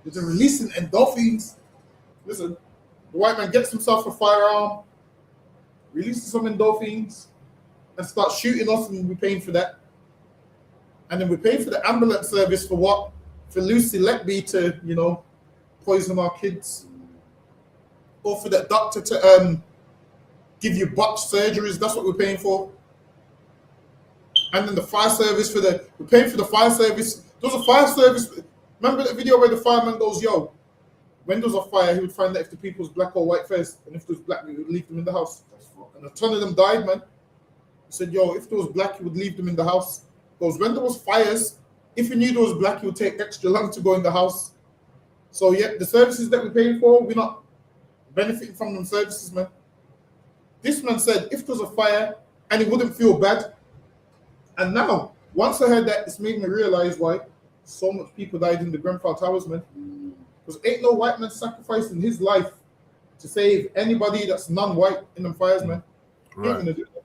they're releasing endorphins. Listen, the white man gets himself a firearm, releases some endorphins, and starts shooting us, and we're paying for that. And then we're paying for the ambulance service for what? For Lucy Letby to, you know, poison our kids. Or for the doctor to give you botched surgeries. That's what we're paying for. And then the fire service we're paying for the fire service. There's a fire service. Remember the video where the fireman goes, yo, when there's a fire, he would find out if the people's black or white first. And if there was black, he would leave them in the house. And a ton of them died, man. He said, yo, if there was black, he would leave them in the house. Because when there was fires, if you knew there was black, you would take extra long to go in the house. So yeah, the services that we're paying for, we're not benefiting from them services, man. This man said if there's a fire and he wouldn't feel bad. And now, once I heard that, it's made me realize why so much people died in the Grenfell Towers, man. Because ain't no white man sacrificing his life to save anybody that's non-white in them fires, man. He ain't gonna do that.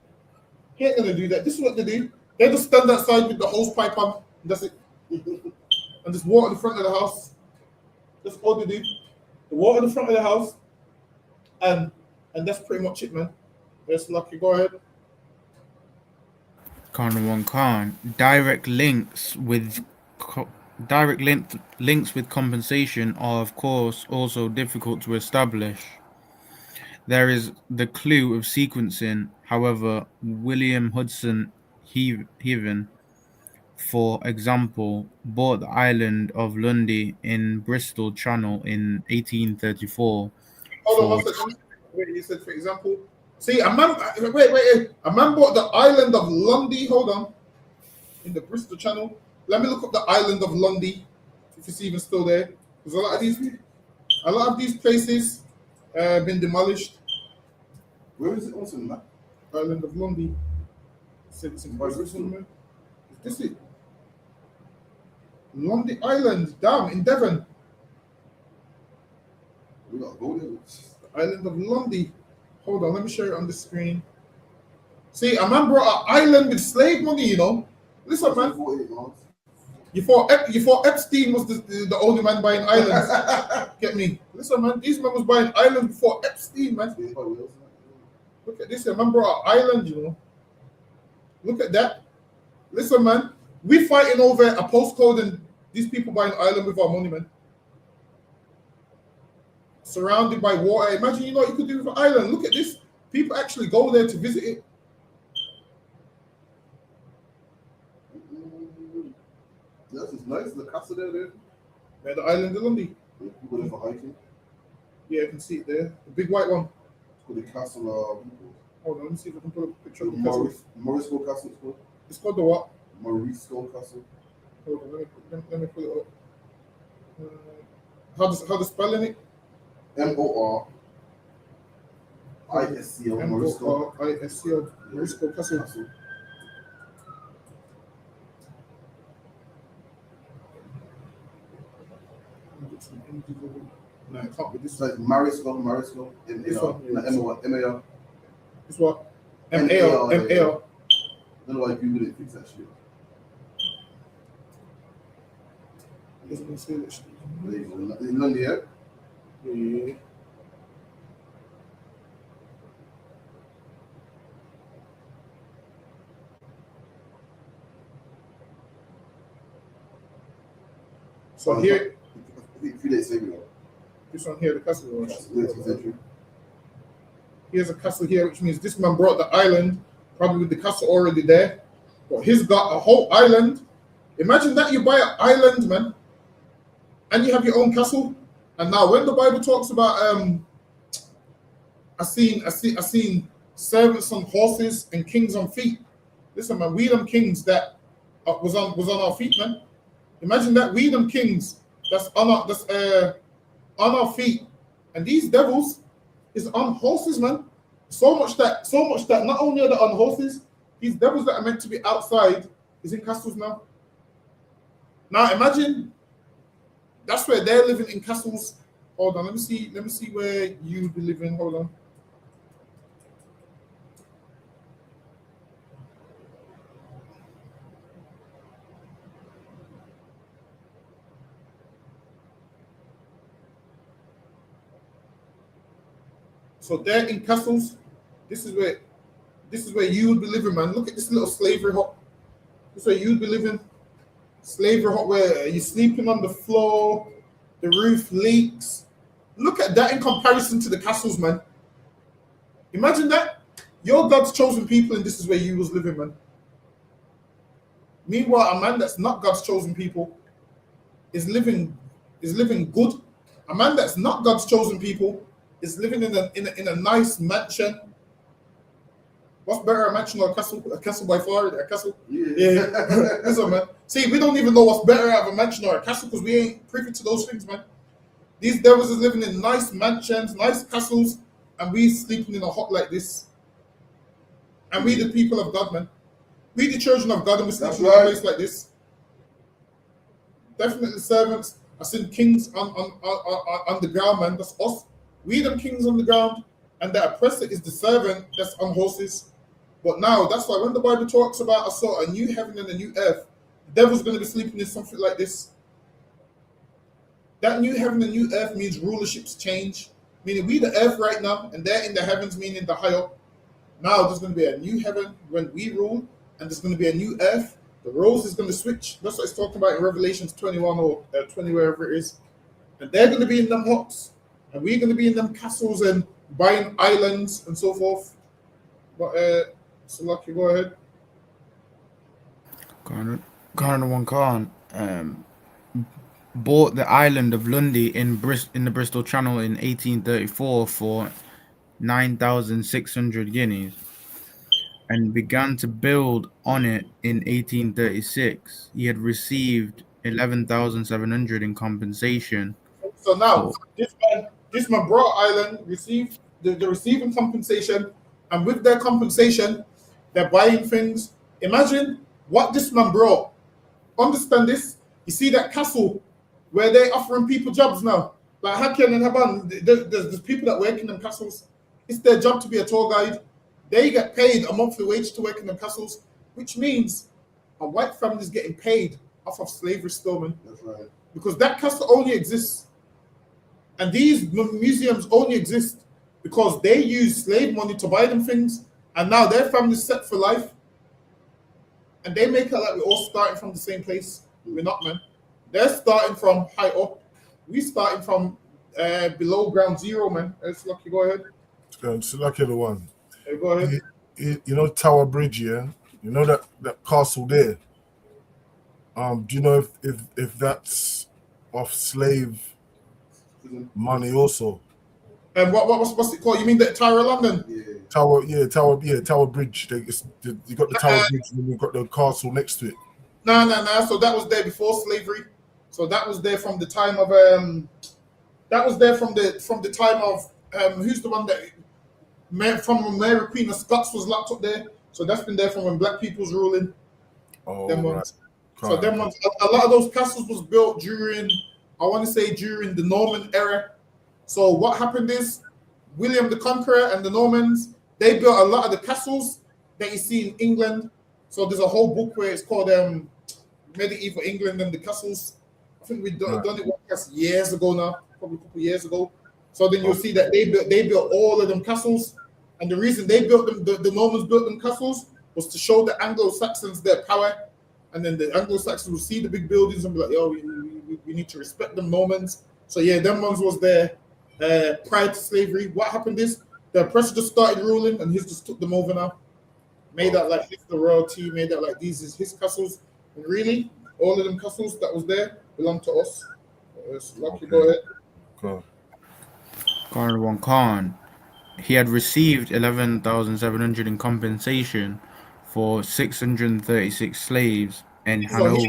He ain't gonna do that. This is what they do. They just stand outside with the hose pipe on, and that's it. And just water in front of the house. That's all they do. The water in the front of the house, and that's pretty much it, man. Yes, Lucky, go ahead. Khan. Direct links with compensation are, of course, also difficult to establish. There is the clue of sequencing. However, William Hudson Heaven, for example, bought the island of Lundy in Bristol Channel in 1834. Hold on one second. Wait, you said, for example. See, a man bought the island of Lundy. Hold on. In the Bristol Channel. Let me look up the island of Lundy, if it's even still there. Because a lot of these places been demolished. Where is it also in that? Island of Lundy. It's in Bristol, man. Is this it? Lundy Island, damn, in Devon. We gotta go there. The island of Lundy. Hold on, let me show you on the screen. See, a man brought an island with slave money, you know. Listen, man. You thought Epstein was the only man buying islands. Get me? Listen, man. These men was buying islands before Epstein, man. Look at this. A man brought an island, you know. Look at that. Listen, man. We fighting over a postcode and these people buying island with our money, man. Surrounded by water. Imagine, you know what you could do with an island. Look at this. People actually go there to visit it. This is nice. The castle there. Yeah, the island of Lundy. You go there for hiking. Yeah, you can see it there. The big white one. It's called the castle. Hold on, let me see if I can put up a picture of the Morisco castle. Castle. It's called. It's called the what? Morisco Castle. Hold on, let me put it up. How the spelling it? MORISCO. MORISCO. Morisco Castle. No, it can't be this. It's like Morisco. M-A-R. It's what? M-A-R. I don't know why Google it fix that shit. In London, yeah? Yeah. So here, this one here, the castle. Here's a castle here, which means this man brought the island, probably with the castle already there. But he's got a whole island. Imagine that you buy an island, man, and you have your own castle. And now, when the Bible talks about, I seen servants on horses and kings on feet. Listen, man, we them kings that was on our feet, man. Imagine that, we them kings that's on our feet, and these devils is on horses, man. So much that not only are they on horses, These devils that are meant to be outside is in castles now. Now imagine that's where they're living in castles. Hold on, let me see where you would be living. Hold on. So they're in castles. This is where you would be living, man. Look at this little slavery hut. This is where you'd be living. Slavery hut where you're sleeping on the floor, the roof leaks. Look at that in comparison to the castles, man. Imagine that. You're God's chosen people, and this is where you was living, man. Meanwhile, a man that's not God's chosen people is living good. A man that's not God's chosen people is living in a nice mansion. What's better, a mansion or a castle? A castle by far, a castle. Yeah. Listen, man. See, we don't even know what's better out of a mansion or a castle because we ain't privy to those things, man. These devils is living in nice mansions, nice castles, and we sleeping in a hut like this. And we the people of God, man. We the children of God, and we sleeping in a place like this. Definitely servants. I seen kings on the ground, man. That's us. We them kings on the ground, and the oppressor is the servant that's on horses. But now, that's why when the Bible talks about I saw a new heaven and a new earth, the devil's going to be sleeping in something like this. That new heaven and new earth means rulerships change. Meaning we the earth right now, and they're in the heavens, meaning the higher. Now there's going to be a new heaven when we rule, and there's going to be a new earth. The roles is going to switch. That's what it's talking about in Revelations 21 or 20, wherever it is. And they're going to be in them huts, and we're going to be in them castles and buying islands and so forth. But so lucky, go ahead. Carnival Khan bought the island of Lundy in the Bristol Channel in 1834 for 9,600 guineas and began to build on it in 1836. He had received 11,700 in compensation. So now this man brought island, received the receiving compensation, and with their compensation, they're buying things. Imagine what this man brought. Understand this? You see that castle where they're offering people jobs now, like Hakian and Haban. There's people that work in them castles. It's their job to be a tour guide. They get paid a monthly wage to work in them castles, which means a white family is getting paid off of slavery still, man. That's right. Because that castle only exists, and these museums only exist because they use slave money to buy them things, and now their family's set for life, and they make it like we're all starting from the same place. We're not, man. They're starting from high up. We starting from below ground zero, man. It's lucky. Go ahead. It's lucky the one. Hey, go ahead. You know Tower Bridge, yeah. You know that castle there. Do you know if that's off slave money also? And what's it called? You mean the Tower of London? Yeah. Tower Bridge. You got the Tower Bridge, and you've got the castle next to it. No. So that was there before slavery. So that was there from the time of That was there from the time of who's the one that from Mary Queen of Scots was locked up there. So that's been there from when black people was ruling. Oh, them right. ones. So them ones, a lot of those castles was built during the Norman era. So what happened is William the Conqueror and the Normans, they built a lot of the castles that you see in England. So there's a whole book where it's called Medieval England and the Castles. I think we've done it years ago now, probably a couple of years ago. So then you'll see that they built all of them castles. And the reason they built them, the Normans built them castles, was to show the Anglo-Saxons their power. And then the Anglo-Saxons will see the big buildings and be like, yo, we need to respect them Normans. So yeah, them ones was there prior to slavery. What happened is the oppressor just started ruling and he's just took them over now. Made that like it's the royalty, made that like these is his castles. And really, all of them castles that was there belong to us. Lucky, go ahead. Cool. Carnival Khan. He had received 11,700 in compensation for 636 slaves in Hanover.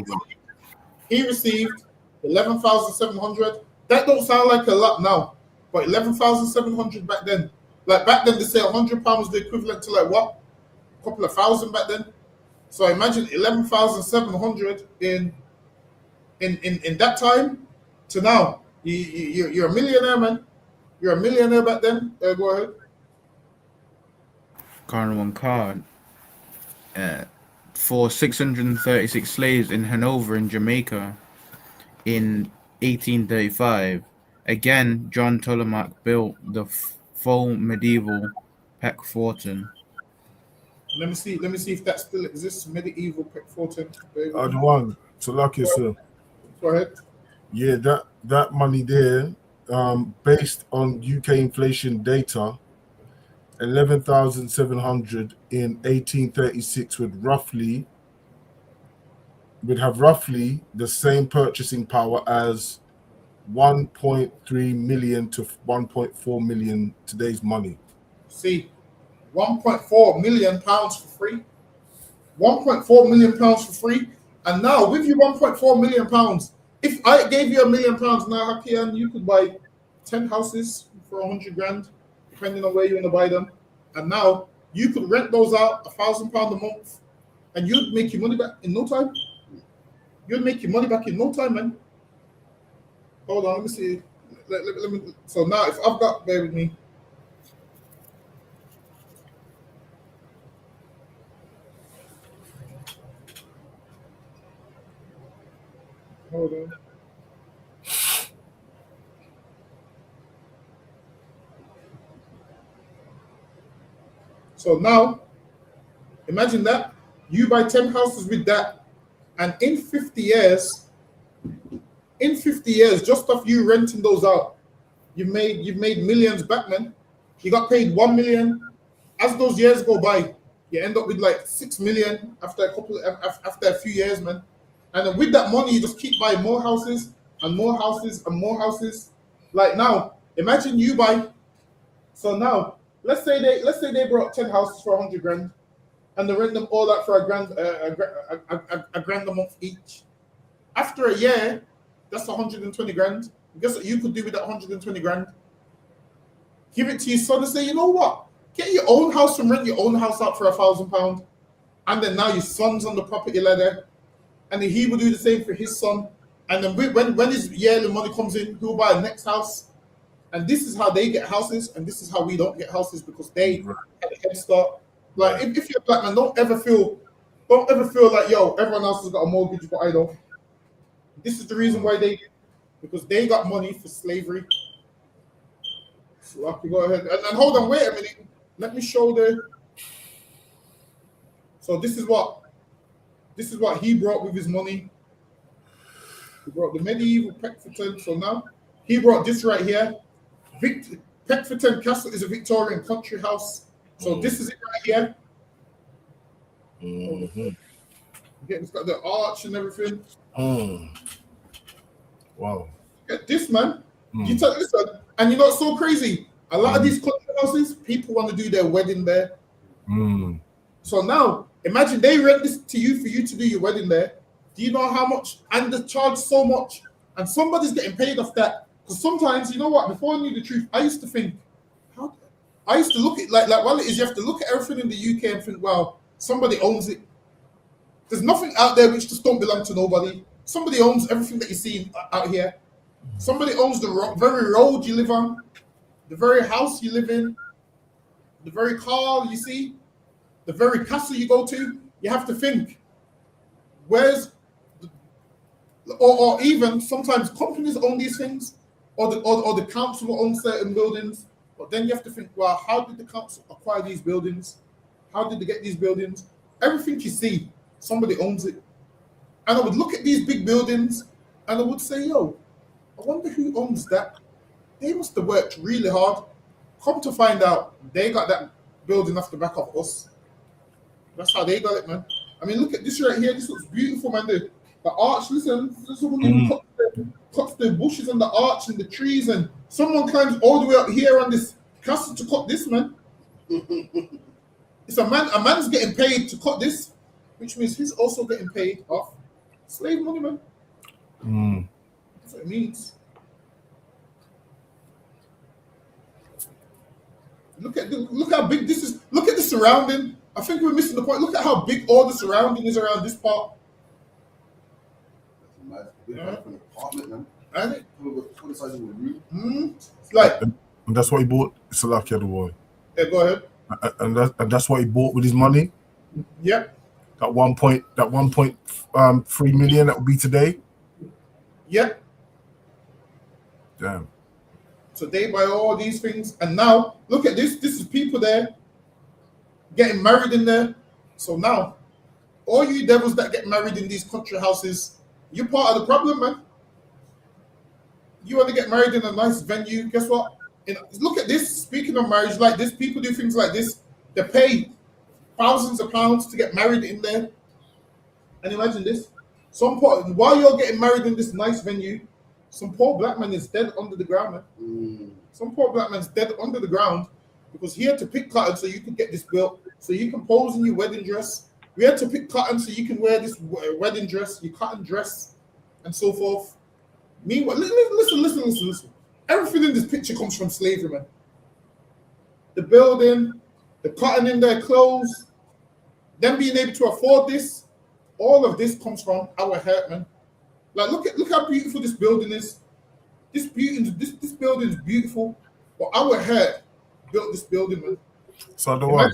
He received 11,700. That don't sound like a lot now, but 11,700 back then. Like back then, they say £100 was the equivalent to like what? couple of thousand back then. So imagine 11,700 in that time to now. You're a millionaire, man. You're a millionaire back then. Go ahead. Card one card. For 636 slaves in Hanover in Jamaica in 1835. Again, John Ptolemy built the full medieval Peck Fortin. Let me see if that still exists. Medieval Peck Fortin. The one. So lucky, sir. Go ahead. Yeah, that money there, based on UK inflation data, 11,700 in 1836 would have roughly the same purchasing power as 1.3 million to 1.4 million today's money. See, 1.4 million pounds for free. 1.4 million pounds for free. And now with you 1.4 million pounds, if I gave you £1 million now, Hakian, you could buy 10 houses for 100 grand, depending on where you want to buy them. And now you could rent those out £1,000 a month, and you'd make your money back in no time. You'd make your money back in no time, man. Hold on, let me see. Let me. So now, if I've got, bear with me. Hold on. So now, imagine that you buy 10 houses with that, and in 50 years, just off you renting those out, you've made millions back, man. You got paid 1 million. As those years go by, you end up with like 6 million after a few years, man. And then with that money, you just keep buying more houses and more houses and more houses. Like now, imagine you buy. So now, let's say they brought 10 houses for 100 grand, and they rent them all out for a grand a month each. After a year, that's 120 grand. Guess what you could do with that 120 grand? Give it to your son and say, you know what? Get your own house and rent your own house out for £1,000. And then now your son's on the property ladder. And then he will do the same for his son. And then when his yearly money comes in, he'll buy a next house. And this is how they get houses, and this is how we don't get houses, because they had a head start. Like if you're a black man, don't ever feel like, yo, everyone else has got a mortgage, but I don't. This is the reason why they do, because they got money for slavery. So Lucky, go ahead. And hold on, wait a minute. Let me show the. So this is what he brought with his money. He brought the medieval Peckforton. So now he brought this right here. Peckforton Castle is a Victorian country house. So this is it right here. Mm-hmm. Yeah, it's got the arch and everything. Wow. Get this, man. Listen, and you know what's so crazy? A lot of these country houses, people want to do their wedding there. So now, imagine they rent this to you for you to do your wedding there. Do you know how much? And they charge so much. And somebody's getting paid off that. Because sometimes, you know what? Before I knew the truth, I used to think, I used to look at like well, it is you have to look at everything in the UK and think, wow, somebody owns it. There's nothing out there which just don't belong to nobody. Somebody owns everything that you see out here. Somebody owns the very road you live on, the very house you live in, the very car you see, the very castle you go to. You have to think, or even sometimes companies own these things, or the council owns certain buildings. But then you have to think, well, how did the council acquire these buildings? How did they get these buildings? Everything you see, somebody owns it. And I would look at these big buildings and I would say, yo, I wonder who owns that. They must have worked really hard. Come to find out, they got that building off the back of us. That's how they got it, man. I mean, look at this right here. This looks beautiful, man. The arch, listen, someone cuts the bushes and the arch and the trees, and someone climbs all the way up here on this castle to cut this, man. It's a man's getting paid to cut this, which means he's also getting paid off slave money, man. That's what it means. Look how big this is. Look at the surrounding. I think we're missing the point. Look at how big all the surrounding is around this part. Apartment, man. And it, the size of a room. It's like, and that's what he bought. It's a lucky other boy. Yeah, go ahead. And that's what he bought with his money. Yep. That 1.3 million that would be today. Yep. Damn. So they buy all these things, and now look at this. This is people there getting married in there. So now, all you devils that get married in these country houses, you're part of the problem, man. You want to get married in a nice venue? Guess what? Look at this. Speaking of marriage, like this, people do things like this. They pay thousands of pounds to get married in there. And imagine this: while you're getting married in this nice venue, some poor black man is dead under the ground, man. Some poor black man's dead under the ground because he had to pick cotton so you could get this built, so you can pose in your wedding dress. We had to pick cotton so you can wear this wedding dress, your cotton dress, and so forth. Meanwhile, listen. Everything in this picture comes from slavery, man. The building, the cotton in their clothes, them being able to afford this, all of this comes from our hurt, man. Like, look how beautiful this building is. This building is beautiful, but our hurt built this building, man. So the one.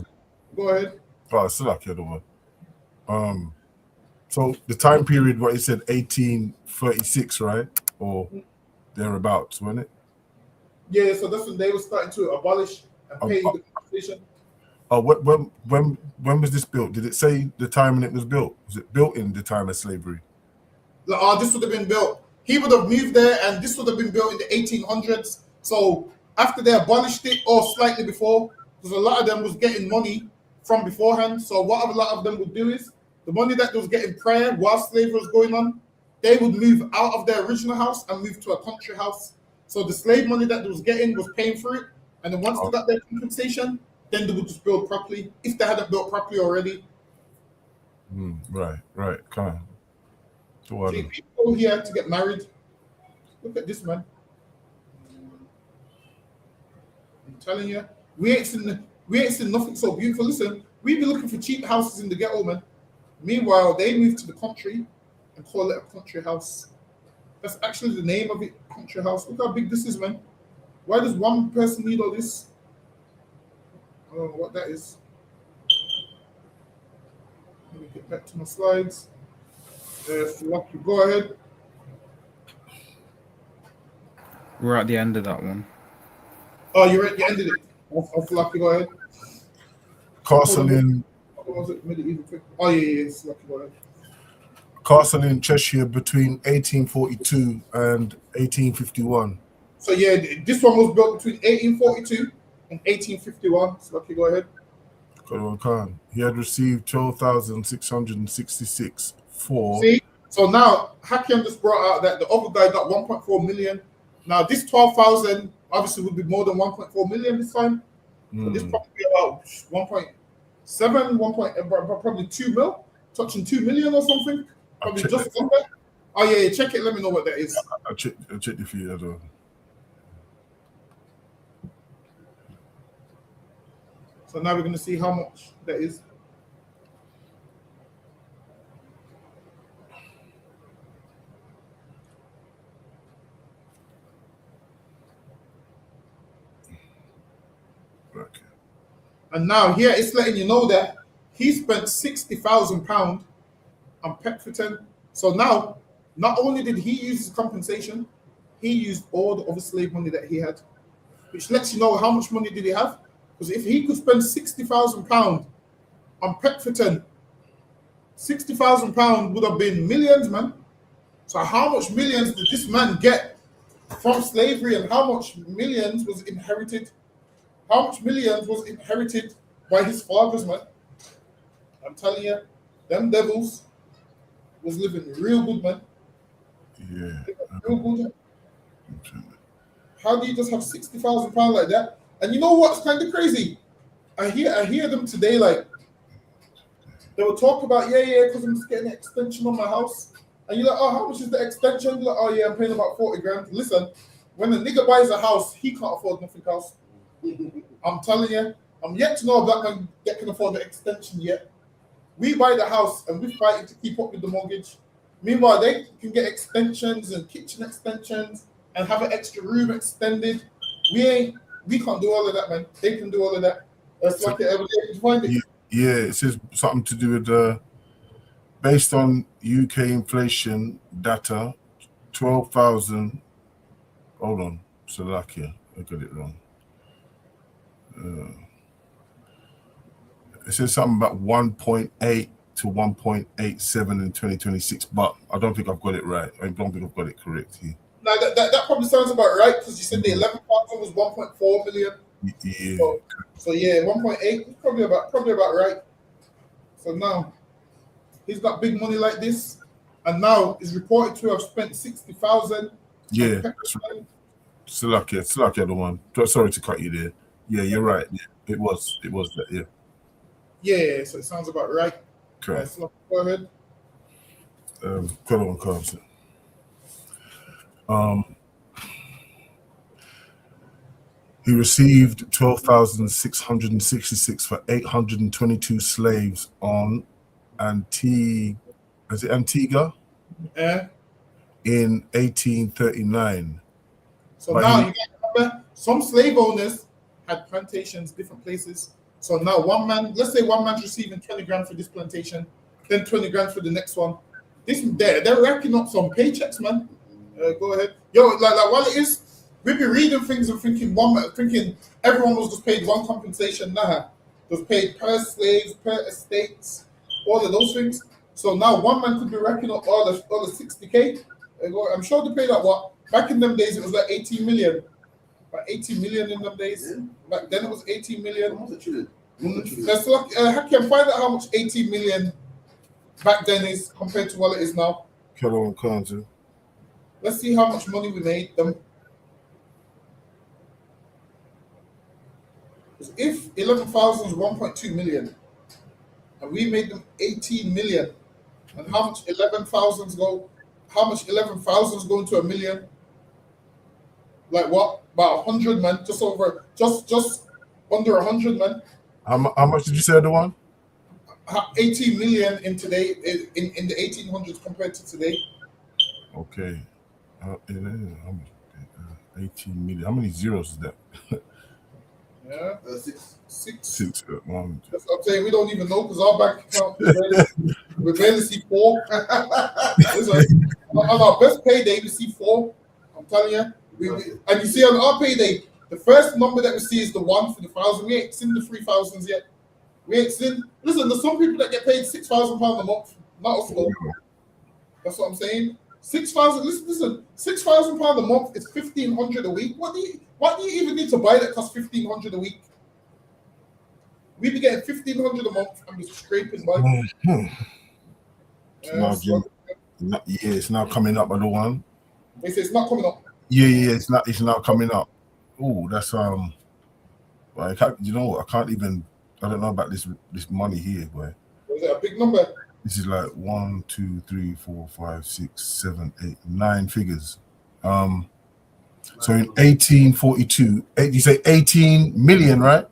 Go ahead. Oh, still like the other one. So the time period, what you said, 1836, right, or thereabouts, wasn't it? Yeah, so that's when they were starting to abolish and pay the compensation. Oh, when was this built? Did it say the time when it was built? Was it built in the time of slavery? Like, this would have been built. He would have moved there, and this would have been built in the 1800s. So after they abolished it, or slightly before, because a lot of them was getting money from beforehand. So what a lot of them would do is the money that they was getting prior while slavery was going on, they would move out of their original house and move to a country house. So the slave money that they was getting was paying for it, and then once they got their compensation, then they would just build properly if they hadn't built properly already. Right. Come on. So what? People here to get married. Look at this, man. I'm telling you, we ain't seen nothing so beautiful. Listen, we be looking for cheap houses in the ghetto, man. Meanwhile, they move to the country and call it a country house. That's actually the name of it, country house. Look how big this is, man. Why does one person need all this? I don't know what that is. Let me get back to my slides. Lucky, go ahead. We're at the end of that one. Oh, you ended it. Lucky, go ahead. Castle in. Oh, yeah, Lucky, go ahead. Castle in Cheshire between 1842 and 1851. So yeah, this one was built between 1842 and 1851. So Lucky, go ahead. Khan. He had received 12,666 for. See, so now Hakim just brought out that the other guy got 1.4 million. Now this 12,000 obviously would be more than 1.4 million this time. So this probably about 1.7, probably 2 mil, touching 2 million or something. Probably just under. Oh yeah, check it. Let me know what that is. I'll check the fee. So now we're going to see how much that is. Okay. And now here it's letting you know that he spent £60,000 on Petferton. So now, not only did he use his compensation, he used all the other slave money that he had, which lets you know how much money did he have. Because if he could spend £60,000 on Petferton, £60,000 would have been millions, man. So how much millions did this man get from slavery, and how much millions was inherited? How much millions was inherited by his fathers, man? I'm telling you, them devils was living real good, man. Yeah. Real good. How do you just have £60,000 like that? And you know what's kind of crazy? I hear them today, like, they will talk about, because I'm just getting an extension on my house. And you're like, oh, how much is the extension? You're like, oh yeah, I'm paying about 40 grand. Listen, when a nigga buys a house, he can't afford nothing else. I'm telling you, I'm yet to know if that man that can afford the extension yet. We buy the house and we're fighting to keep up with the mortgage. Meanwhile, they can get extensions and kitchen extensions and have an extra room extended. We can't do all of that, man. They can do all of that. That's So- like it every day. Find it. Yeah, it says something to do with based on UK inflation data, 12,000. Hold on, Slovakia. I got it wrong. It says something about 1.8 to 1.87 in 2026, but I don't think I've got it right. I don't think I've got it correct here. Now that probably sounds about right because you said the 11,000 was 1.4 million. Yeah. So yeah, 1.8 is probably about right. So now he's got big money like this, and now is reported to have spent 60,000. Yeah, that's right. Slovakia, the one. Sorry to cut you there. Yeah, you're right. Yeah, it was that. Yeah. Yeah, so it sounds about right. Correct. So go ahead. Color on cards. He received 12,666 for 822 slaves on Antigua. Is it Antigua? Yeah. In 1839. So now you got to remember, some slave owners had plantations different places. So now let's say one man's receiving 20 grand for this plantation, then 20 grand for the next one. They're racking up some paychecks, man. Go ahead. Yo, like while it is, we'd be reading things and thinking everyone was just paid one compensation. Nah, was paid per slaves, per estates, all of those things. So now one man could be racking up all the 60K. I'm sure they paid that what? Back in them days, it was like 18 million. About 18 million in them days. Yeah. Back then it was 18 million. Let's look, Hakim, find out how much 18 million back then is compared to what it is now. Let's see how much money we made them. If 11,000 is 1.2 million, and we made them 18 million, and how much 11,000s go? How much 11,000s go into a million? Like what? About 100, man. Just under 100, man. How much did you say the one? 18 million in today in the 1800s compared to today. Okay. 18 million. How many zeros is that? Yeah. Six. One. That's what I'm saying. We don't even know because our bank account we barely see 4. On our best payday, we see 4. I'm telling you. And you see on our payday, the first number that we see is the 1 for the 1,000. We ain't seen the 3,000s yet. We ain't seen. Listen, there's some people that get paid £6,000 a month. Not us though. That's what I'm saying. 6,000. Listen. £6,000 a month is 1,500 a week. What do you even need to buy that costs 1,500 a week? We be getting 1,500 a month and we're scraping by. It's now coming up by the one. They say it's not coming up. Yeah, it's not coming up. Oh, that's you know what? I don't know about this money here, boy. Is it a big number? This is like 1, 2, 3, 4, 5, 6, 7, 8, 9 figures. So in 1842, you say 18 million, right?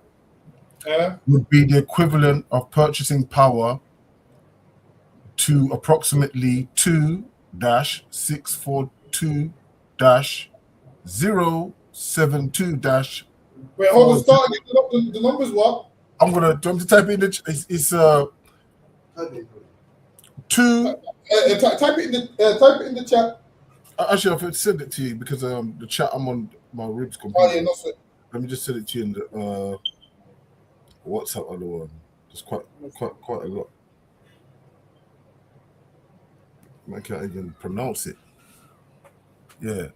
Would be the equivalent of purchasing power to approximately 2-642-072-. Wait, hold on. Start again. The numbers what? I'm gonna type in it's 2. Type it in the chat. Actually, I've sent it to you because the chat I'm on my Ribs computer. Oh yeah, no sir. Let me just send it to you in the WhatsApp other one. There's quite a lot. I can't even pronounce it. Yeah,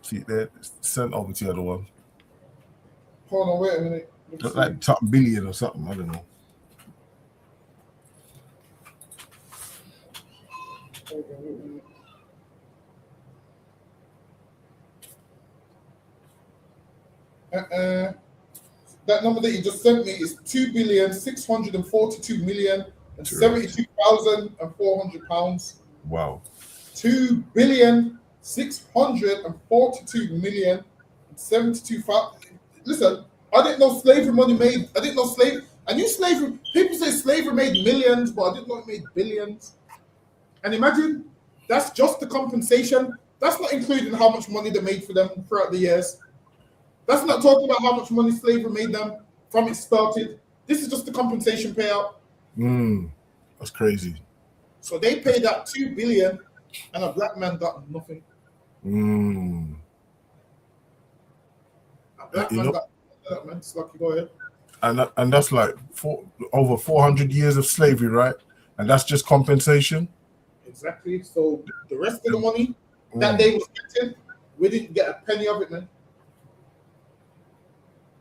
see it there. It's sent over to the other one. Hold on, wait a minute. Look like top billion or something. I don't know. That number that you just sent me is 2,642,072,400 pounds. Wow. 2,642,072,000. Listen, I didn't know slavery money made. I didn't know slavery. I knew slavery. People say slavery made millions, but I didn't know it made billions. And imagine that's just the compensation. That's not including how much money they made for them throughout the years. That's not talking about how much money slavery made them from it started. This is just the compensation payout. That's crazy. So they paid out $2 billion, and a black man got nothing. A black man got that man. Slucky, go ahead. And that's like over 400 years of slavery, right? And that's just compensation. Exactly. So the rest of the money that they was getting, we didn't get a penny of it, man.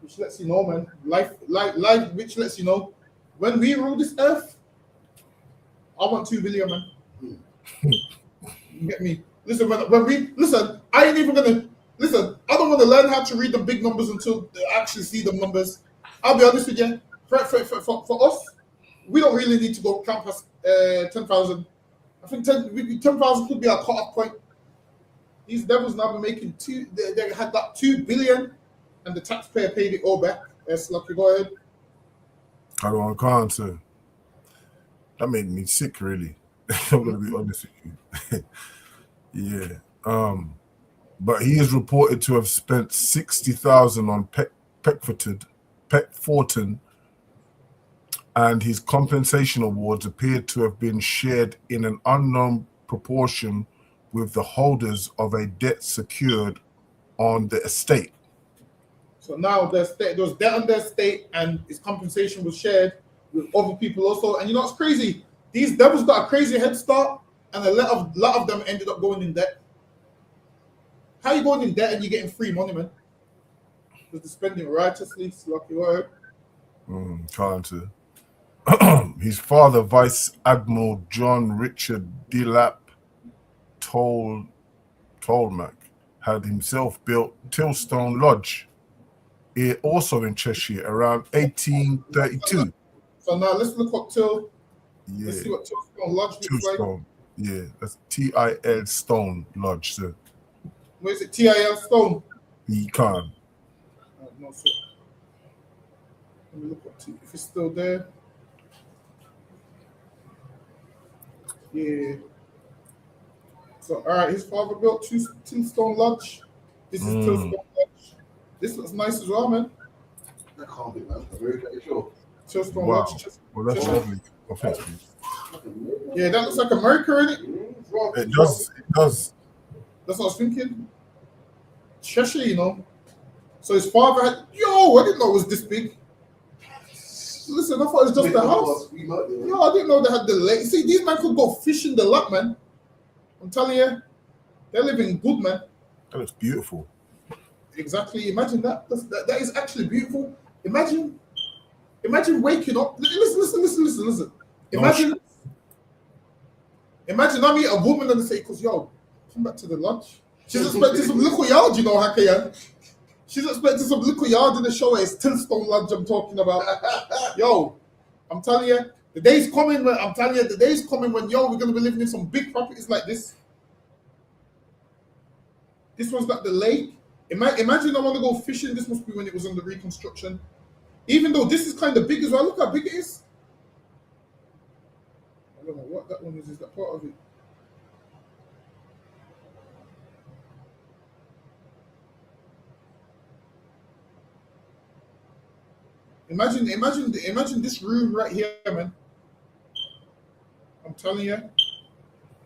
Which lets you know, man. Life. Which lets you know, when we rule this earth, I want $2 billion, man. You get me? Listen, when we listen, I ain't even gonna listen. I don't want to learn how to read the big numbers until they actually see the numbers. I'll be honest with you. For us, we don't really need to go campus 10,000. I think 10,000 could be our cut-off point. These devils now be making they had that $2 billion, and the taxpayer paid it all back. Lucky, go ahead. I don't want to. That made me sick, really. I'm gonna be honest with you. Yeah. But he is reported to have spent 60,000 on Peckforton, and his compensation awards appeared to have been shared in an unknown proportion with the holders of a debt secured on the estate. So now there was debt on the estate, and his compensation was shared with other people also. And you know what's crazy? These devils got a crazy head start, and a lot of them ended up going in debt. How you going in debt and you're getting free money, man? Because they're spending righteously. Lucky word. Trying to. His father, Vice Admiral John Richard Delap Tolmac, had himself built Tilstone Lodge, also in Cheshire, around 1832. So now let's look up Let's see what Tilstone Lodge looks like. Yeah, that's TIL Stone Lodge, sir. Where is it? TIL Stone? He can't. No, sir. Let me look up if it's still there. Yeah. So, all right, his father built Tilstone Lodge. This is Tilstone Lodge. This looks nice as well, man. That can't be, man. Very sure. Tilstone Lodge. Well, that's lovely. Yeah, that looks like America, innit? It does. It does. That's what I was thinking. Cheshire, you know. So his father had. Yo, I didn't know it was this big. Listen, I thought it was just the house. Yo, I didn't know they had the lake. See, these men could go fishing the lot, man. I'm telling you, they're living good, man. That looks beautiful. Exactly. Imagine that. That is actually beautiful. Imagine waking up. Listen. Imagine I meet a woman and they say, "Cause yo, come back to the lodge." She's expecting some little yard, you know, Hakayan. She's expecting some little yard in the show. It's Tilstone Lodge I'm talking about. Yo, I'm telling you, the day's coming when we're gonna be living in some big properties like this. This one's got the lake. Imagine I want to go fishing. This must be when it was under reconstruction. Even though this is kind of big as well. Look how big it is. I don't know what that one is. Is that part of it? Imagine this room right here, man. I'm telling you.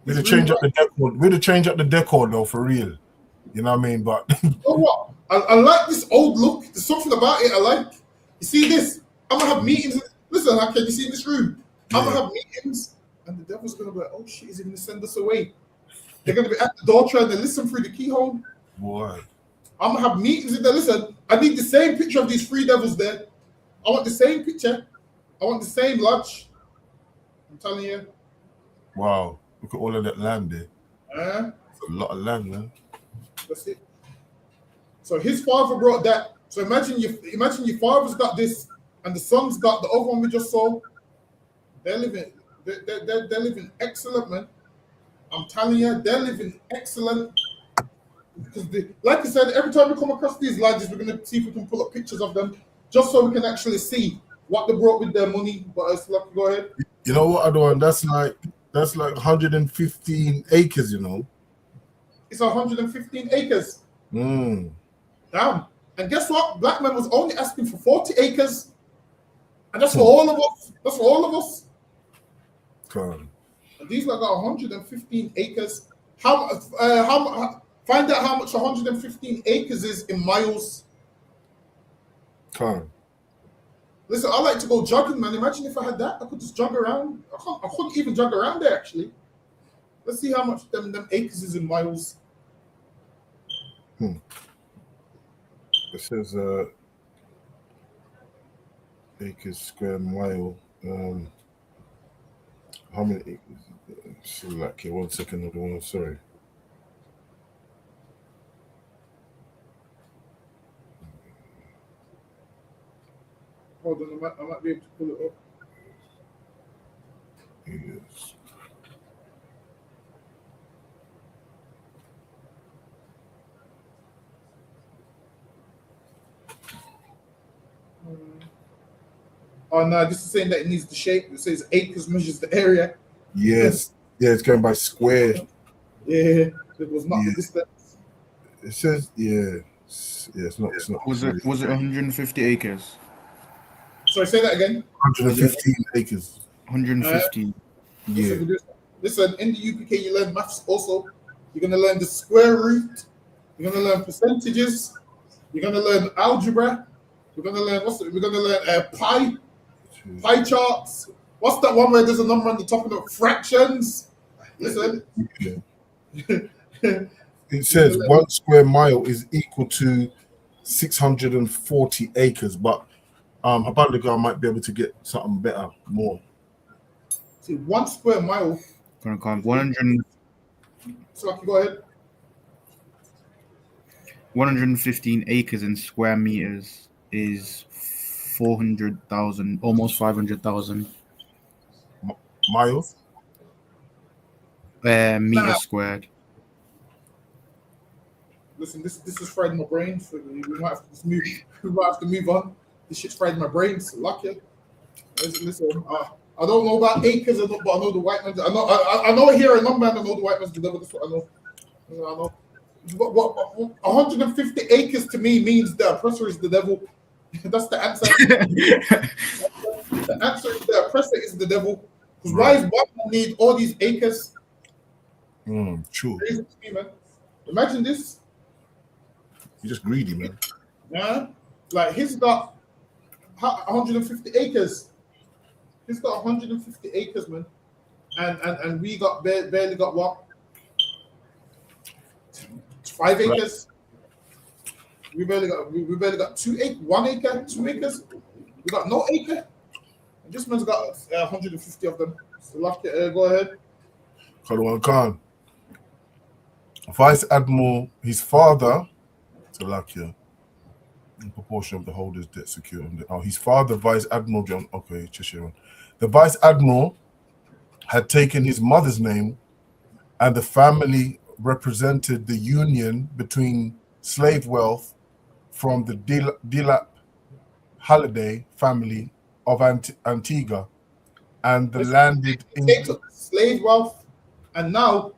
We'd have changed up the decor. We'd have changed up the decor though, for real. You know what I mean? But oh what? I like this old look. There's something about it I like. You see this? I'm gonna have meetings. Listen, can you see in this room? I'm gonna have meetings, and the devil's gonna be like, "Oh shit, is he gonna send us away?" They're gonna be at the door trying to listen through the keyhole. Boy, I'm gonna have meetings in there. Listen, I need the same picture of these three devils there. I want the same picture. I want the same lodge. I'm telling you. Wow, look at all of that land there. It's a lot of land, man. That's it. So his father brought that. So imagine your father's got this, and the son's got the other one we just saw. They're living excellent, man. I'm telling you, they're living excellent. Because like I said, every time we come across these lodges, we're gonna see if we can pull up pictures of them. just so we can actually see what they brought with their money. But go ahead. You know what, other one? That's like 115 acres. You know, it's 115 acres. Mm. Damn. And guess what? Black man was only asking for 40 acres, and that's for all of us. That's for all of us. Come. And these like got 115 acres. Find out how much 115 acres is in miles. Come. Listen, I like to go jogging, man. Imagine if I had that. I could just jog around. I couldn't even jog around there, actually. Let's see how much them acres is in miles. It says acres square mile. How many acres? So like here, 1 second, other one. Sorry. Hold on, I might be able to pull it up. Yes. Oh no, this is saying that it needs the shape. It says acres measures the area. Yes. Yeah, it's going by square. Yeah, it was not the distance. It says it's not. Was it 150 acres? Sorry, say that again. 115 acres. 115. Yeah. Listen, in the UPK you learn maths also. You're gonna learn the square root. You're gonna learn percentages. You're gonna learn algebra. We're gonna learn pie charts. What's that one where there's a number on the top of the fractions? Listen. It says 1 square mile is equal to 640 acres, but Abandongo might be able to get something better, more. See, 1 square mile. 100. So go ahead. 115 acres in square meters is 400,000, almost 500,000 miles. Meters squared. Listen, this is fried my brain. So we might have to just move. We might have to move on. This shit's fried my brain. So lucky. Listen, I don't know about acres, but I know the white man's. I know here a number, and I know the white man's the devil. That's what I know. I know. What 150 acres to me means the oppressor is the devil. That's the answer. The answer is the oppressor is the devil. Because why is black man need all these acres? True. Crazy to me, man. Imagine this. You're just greedy, man. Yeah, like he's got 150 acres. He's got 150 acres, man, and we got barely got what? 5 acres. We barely got 2 acres, 1 acre, 2 acres. We got no acre. And this man's got 150 of them. So lucky, go ahead. Khalwan Khan. Vice Admiral, his father, Salakia, in proportion of the holder's debt secured. His father, Vice Admiral John. Okay, Cheshire. The Vice Admiral had taken his mother's name, and the family represented the union between slave wealth from the Dilap Halliday family of Antigua and the landed in slave wealth, and now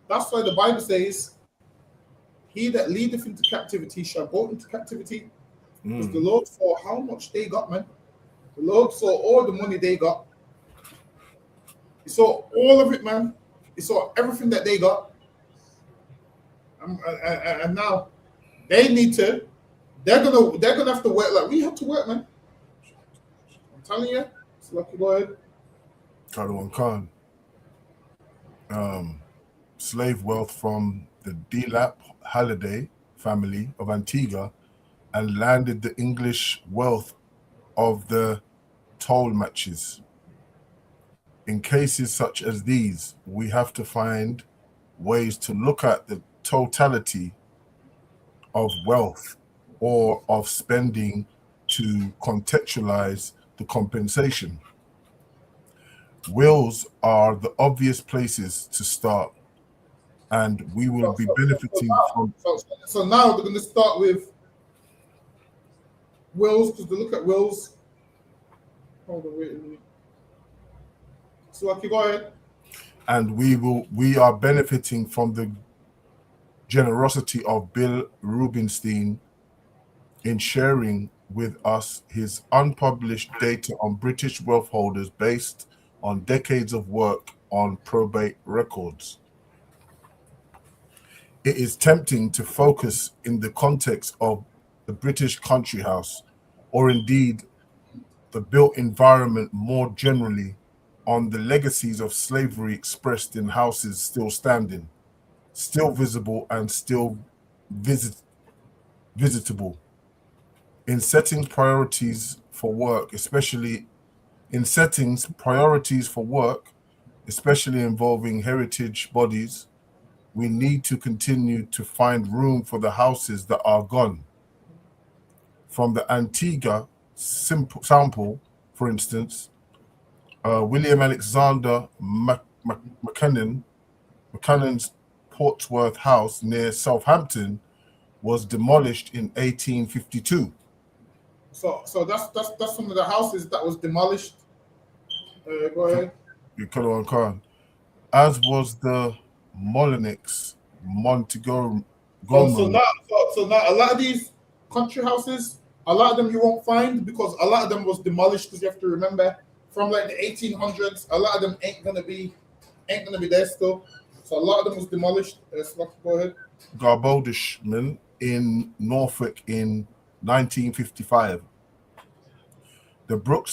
that's why the Bible says, "He that leadeth into captivity shall go into captivity." Because the Lord saw how much they got, man. The Lord saw all the money they got. He saw all of it, man. He saw everything that they got. And now they need to. They're gonna have to work like we have to work, man. I'm telling you. So lucky, go ahead. Khalwan Khan. Slave wealth from the Dilap Halliday family of Antigua and landed the English wealth of the toll matches. In cases such as these, we have to find ways to look at the totality of wealth or of spending to contextualize the compensation. Wills are the obvious places to start, and we will be benefiting from. So now we're going to start with wills, because they look at wills. Hold on, wait a minute. So, like, you go ahead. And we are benefiting from the generosity of Bill Rubinstein in sharing with us his unpublished data on British wealth holders based on decades of work on probate records. It is tempting to focus in the context of the British country house, or indeed the built environment more generally, on the legacies of slavery expressed in houses still standing, still visible, and still visitable. In setting priorities for work, especially involving heritage bodies, we need to continue to find room for the houses that are gone. From the Antigua sample, for instance, William Alexander Buchanan's Portsworth House near Southampton was demolished in 1852. So that's some of the houses that was demolished. Go ahead. As was the Molinix Montgomery. So now a lot of these country houses, a lot of them you won't find because a lot of them was demolished. Because you have to remember, from like the 1800s, a lot of them ain't gonna be there still. So a lot of them was demolished. So go ahead. Garbodishman in Norfolk in 1955. The Brook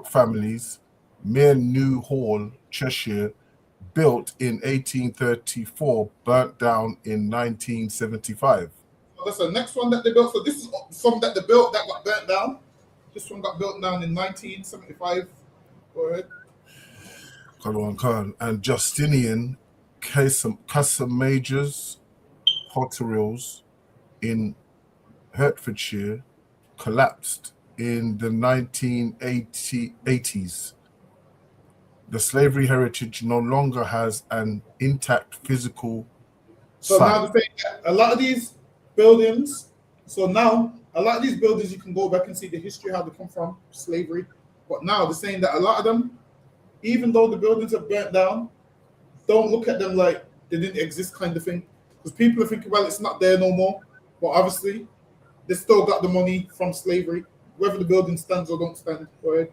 families, Mere New Hall, Cheshire, built in 1834, burnt down in 1975. So that's the next one that they built. So this is some that they built that got burnt down. This one got built down in 1975. Go ahead. And Justinian Casamager's Potterills in Hertfordshire collapsed in the 1980s. The slavery heritage no longer has an intact physical So site. now the thing, a lot of these buildings, you can go back and see the history, how they come from, slavery. But now they're saying that a lot of them, even though the buildings are burnt down, don't look at them like they didn't exist kind of thing. Because people are thinking, well, it's not there no more. But obviously, they still got the money from slavery, whether the building stands or don't stand. Go ahead.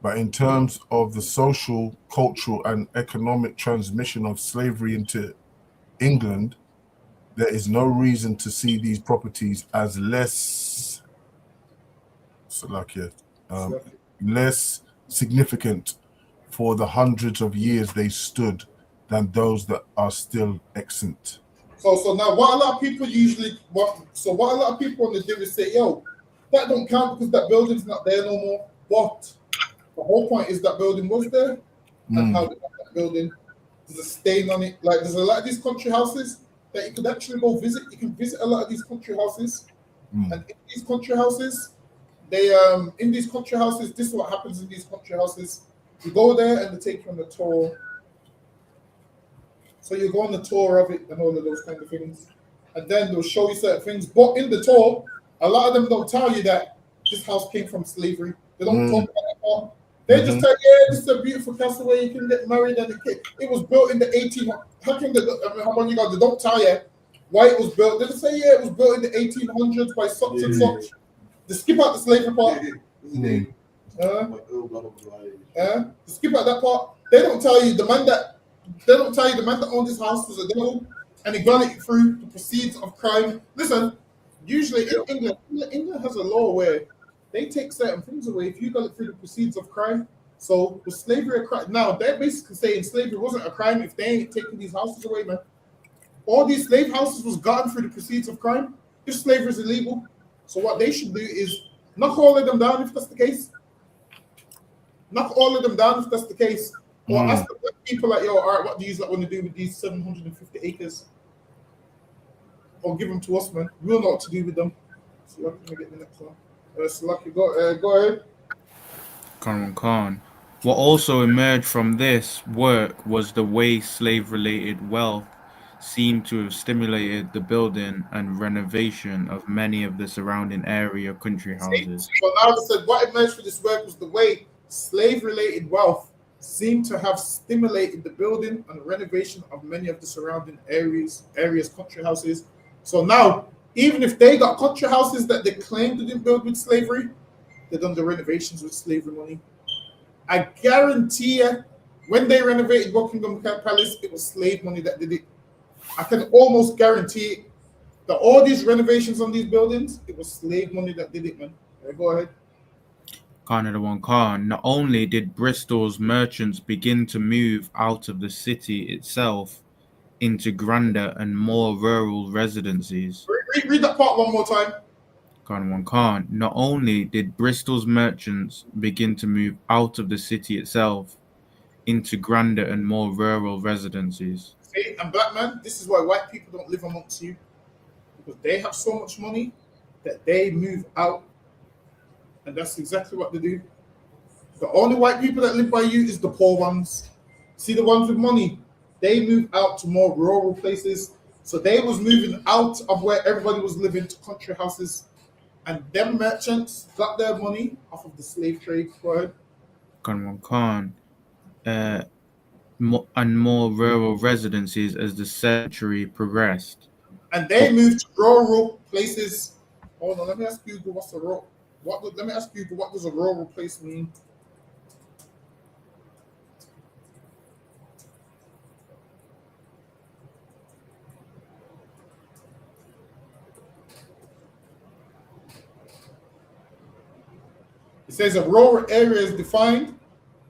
But in terms of the social, cultural, and economic transmission of slavery into England, there is no reason to see these properties as less significant for the hundreds of years they stood than those that are still extant. So now what a lot of people what a lot of people want to do is say, yo, that don't count because that building's not there no more. But the whole point is that building was there, and how they got that building. There's a stain on it. Like there's a lot of these country houses that you could actually go visit. You can visit a lot of these country houses, and in these country houses, this is what happens in these country houses. You go there and they take you on the tour. So you go on the tour of it and all of those kind of things, and then they'll show you certain things. But in the tour, a lot of them don't tell you that this house came from slavery. They don't talk about that part. They just tell you, this is a beautiful castle where you can get married and it was built in the 1800s. How come they don't tell you why it was built? They just say, it was built in the 1800s by such and such. They skip out the slavery part. Skip out that part. They don't tell you the man that owned this house was a devil and he got it through the proceeds of crime. Listen, usually in England has a law where they take certain things away if you got it through the proceeds of crime. So was slavery a crime? Now they're basically saying slavery wasn't a crime if they ain't taking these houses away, man. All these slave houses was gotten through the proceeds of crime. If slavery is illegal, so what they should do is knock all of them down if that's the case. Or ask the people like, yo, all right, what do you want to do with these 750 acres? Or give them to us, man. We'll know what to do with them. So let me get the next one. Lucky, go ahead. Khan. What also emerged from this work was the way slave-related wealth seem to have stimulated the building and renovation of many of the surrounding area country houses. So now they said what emerged from this work was the way slave-related wealth seemed to have stimulated the building and renovation of many of the surrounding areas country houses. So now, even if they got country houses that they claimed they didn't build with slavery, they done the renovations with slavery money. I guarantee you, when they renovated Buckingham Palace, it was slave money that did it. I can almost guarantee that all these renovations on these buildings, it was slave money that did it, man. Right, go ahead. Canada One Khan, not only did Bristol's merchants begin to move out of the city itself into grander and more rural residencies. Read that part one more time. Canada One Khan, not only did Bristol's merchants begin to move out of the city itself into grander and more rural residencies. See, and black man, this is why white people don't live amongst you. Because they have so much money that they move out. And that's exactly what they do. The only white people that live by you is the poor ones. See, the ones with money, they move out to more rural places. So they was moving out of where everybody was living to country houses. And them merchants got their money off of the slave trade. Go ahead. Khan, and more rural residencies as the century progressed. And they moved to rural places. Hold on, let me ask Google what's a rural. Let me ask Google what does a rural place mean? It says a rural area is defined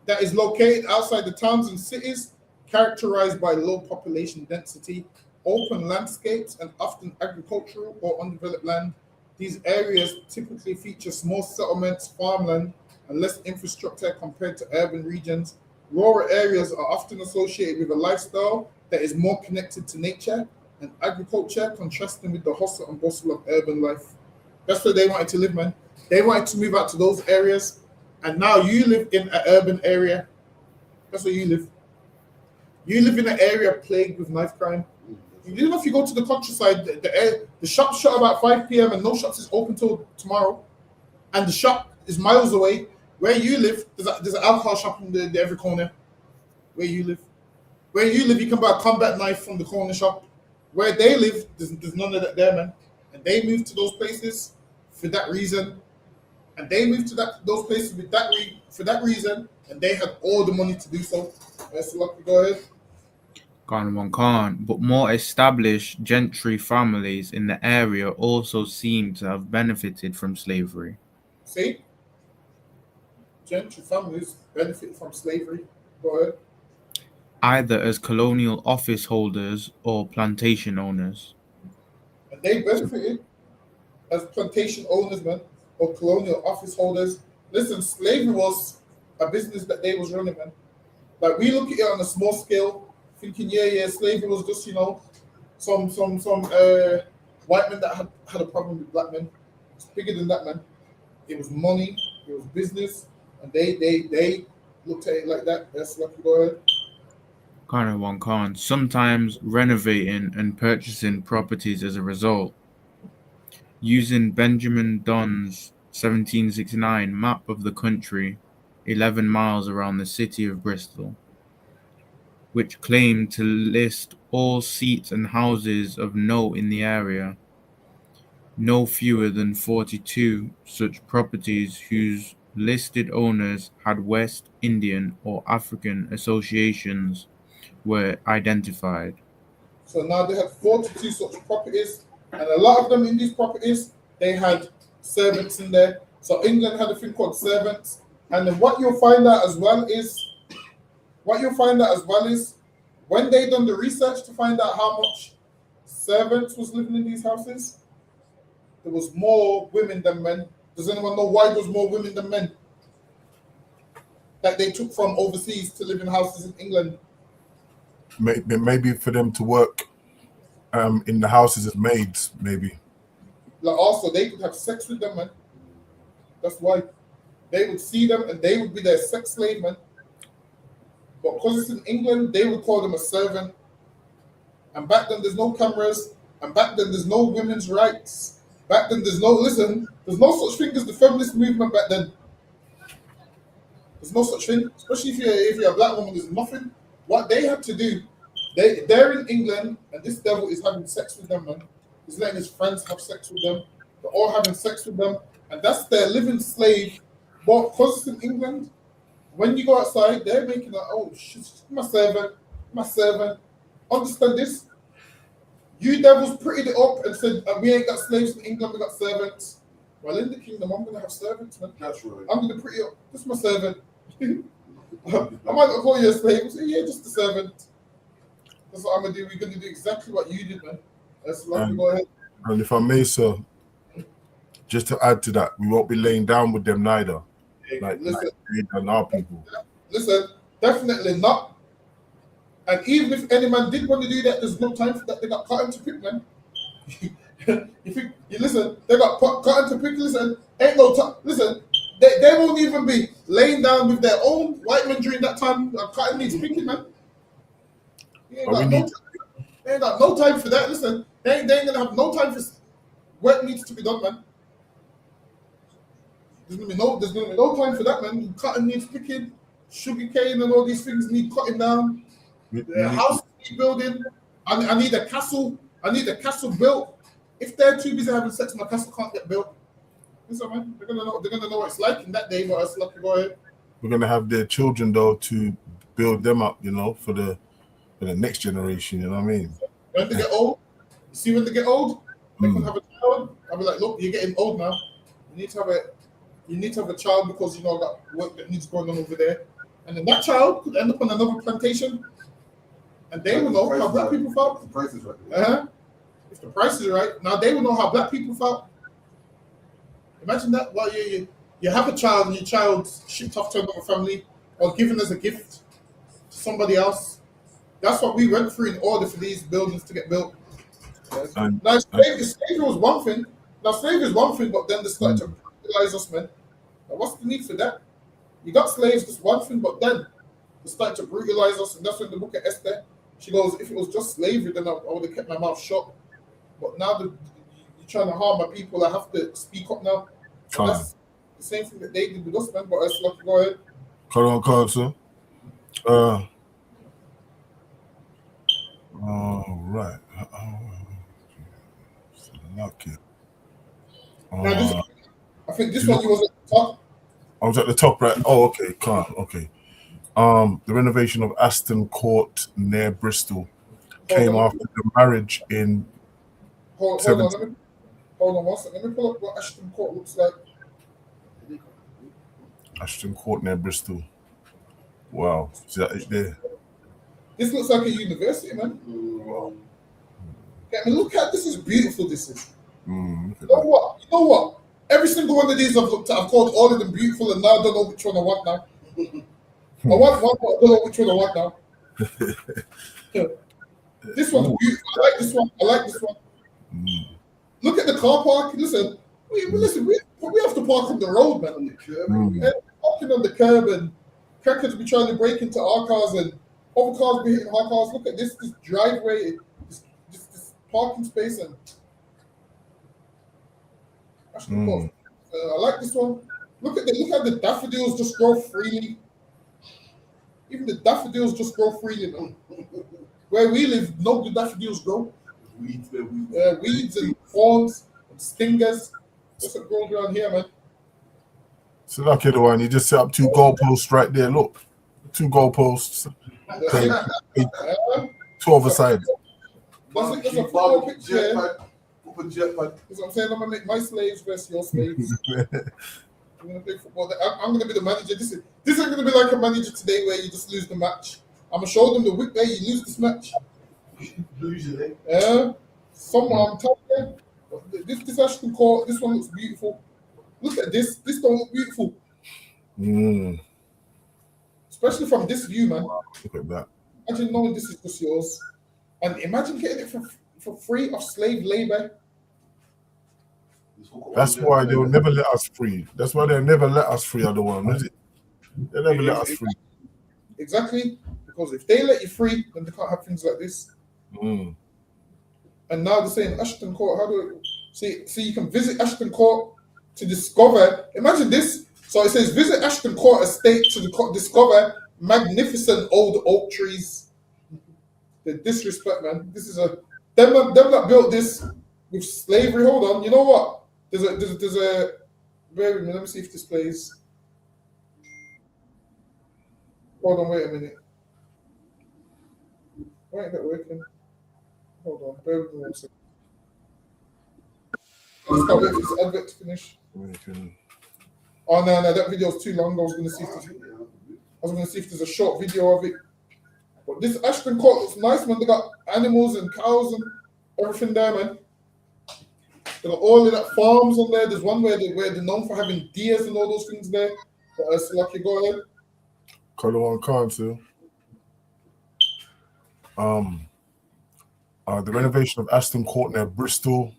that is located outside the towns and cities, characterized by low population density, open landscapes, and often agricultural or undeveloped land. These areas typically feature small settlements, farmland, and less infrastructure compared to urban regions. Rural areas are often associated with a lifestyle that is more connected to nature and agriculture, contrasting with the hustle and bustle of urban life. That's where they wanted to live, man. They wanted to move out to those areas, and now you live in an urban area. That's where you live. You live in an area plagued with knife crime. You know, if you go to the countryside, the shops shut about 5 p.m. and no shops is open till tomorrow, and the shop is miles away. Where you live, there's an alcohol shop in every corner. Where you live, you can buy a combat knife from the corner shop. Where they live, there's none of that there, man. And they moved to those places for that reason. And they moved to those places for that reason, and they had all the money to do so. Let's go ahead. Khan, but more established gentry families in the area also seem to have benefited from slavery. See? Gentry families benefit from slavery. Go ahead. Either as colonial office holders or plantation owners. And they benefited as plantation owners, man, or colonial office holders. Listen, slavery was a business that they was running, man. Like, we look at it on a small scale, thinking, yeah, slavery was just, some white men that had a problem with black men. It's bigger than that, man. It was money, it was business, and they looked at it like that. That's lucky. Go ahead. Khan, sometimes renovating and purchasing properties as a result. Using Benjamin Dunn's 1769 map of the country, 11 miles around the city of Bristol, which claimed to list all seats and houses of note in the area. No fewer than 42 such properties whose listed owners had West Indian or African associations were identified. So now they had 42 such properties, and a lot of them in these properties, they had servants in there. So England had a thing called servants. And then what you'll find out as well is when they done the research to find out how much servants was living in these houses, there was more women than men. Does anyone know why there was more women than men that they took from overseas to live in houses in England? Maybe for them to work in the houses as maids, maybe. Like, also, they could have sex with them, man. That's why. They would see them and they would be their sex slave, man. But because it's in England, they would call them a servant. And back then there's no cameras. And back then there's no women's rights. Back then there's no such thing as the feminist movement back then. There's no such thing, especially if you're a black woman. There's nothing. What they had to do, they're in England, and this devil is having sex with them, man. He's letting his friends have sex with them. They're all having sex with them, and that's their living slave. But because it's in England, when you go outside, they're making like, oh, she's my servant. Understand this? You devils prettied it up and said, we ain't got slaves in England, we got servants. Well, in the kingdom, I'm going to have servants, man. That's right. I'm going to pretty up. This is my servant. I might not call you a slave. I'll say, yeah, just a servant. That's what I'm going to do. We're going to do exactly what you did, man. That's lovely. Go ahead. And if I may, sir, just to add to that, we won't be laying down with them neither. Like we done our people. Listen, definitely not. And even if any man did want to do that, there's no time for that. They got cotton to pick, man. If you listen, they got cotton to pick. Listen, ain't no time. Listen, they won't even be laying down with their own white men during that time. Cotton needs picking, man. They ain't got no time for that. Listen, they ain't gonna have no time for work needs to be done, man. There's gonna be no time for that, man. Cotton needs picking, sugar cane and all these things need cutting down. The house needs building. I need a castle. I need a castle built. If they're too busy having sex, my castle can't get built. Listen, man, they're gonna know what it's like in that day. But it's like, go ahead. We're gonna have their children though to build them up, for the next generation. You know what I mean? When they get old, you see when they get old, they can have a child. I'll be like, look, you're getting old now. You need to have a child because got work that needs going on over there, and then that child could end up on another plantation, and they will know how black people felt. The price is right. If the price is right, now they will know how black people felt. Imagine that. Well, you have a child, and your child shipped off to another family or given as a gift to somebody else. That's what we went through in order for these buildings to get built. Now, slavery was one thing. But then they started to brutalize us, man. Now, what's the need for that? You got slaves, that's one thing, but then they started to brutalize us, and that's when the book of Esther, she goes, if it was just slavery, then I would have kept my mouth shut. But now you're trying to harm my people, I have to speak up now. That's the same thing that they did with us, man. But it's like, go ahead. Come on, sir. All right. Okay. Now I think this one you was at the top. I was at the top, right? Oh, okay, calm. Okay. The renovation of Aston Court near Bristol came after the marriage in. Hold on one second. Let me pull up what Aston Court looks like. Aston Court near Bristol. Wow. See that it there? This looks like a university, man. Wow. I mean, look at this. Is beautiful. This is. You know what? Every single one of these I've looked at, I've called all of them beautiful, and now I don't know which one I want now. I want one, but I don't know which one I want now. This one's beautiful. I like this one. Look at the car park. Listen, we have to park on the road, man. On the curb. Parking on the curb, and crackers be trying to break into our cars, and other cars be hitting our cars. Look at this driveway, this parking space, and I like this one. Look at the daffodils just grow freely. Even the daffodils just grow freely, man. Where we live, no good daffodils grow. Weeds and thorns and stingers. That's what grows around here, man. So lucky the one, you just set up 2 goalposts right there. Look, 2 goalposts. 2 other sides. That's a photo picture. That's what I'm saying. I'm gonna make my slaves versus your slaves. I'm gonna play football. I'm gonna be the manager. This isn't gonna be like a manager today where you just lose the match. I'm gonna show them the week where you lose this match. Usually. Someone I'm telling you, this Ashton Court, this one looks beautiful. Look at this. This don't look beautiful. Especially from this view, man. Look at that. Imagine knowing this is just yours. And imagine getting it for free of slave labor. That's why they will never let us free. That's why they'll never let us free, other one, is it? They'll never let us free. Exactly. Because if they let you free, then they can't have things like this. And now they're saying Ashton Court. How do it see? You can visit Ashton Court to discover. Imagine this. So it says visit Ashton Court estate to discover magnificent old oak trees. The disrespect, man. This is a them that built this with slavery. Hold on. You know what? There's a. Bear with me. Let me see if this plays. Hold on. Wait a minute. Why ain't that working? Hold on. Bear with me 1 second. I just can't wait for this advert to finish. Oh no, that video's too long. I was gonna see if there's a short video of it. But this Ashton Court looks nice, man. They got animals and cows and everything there, man. They got all of that farms on there. There's one where they're known for having deers and all those things there. But so lucky, go ahead. Color on Council. The renovation of Ashton Court near Bristol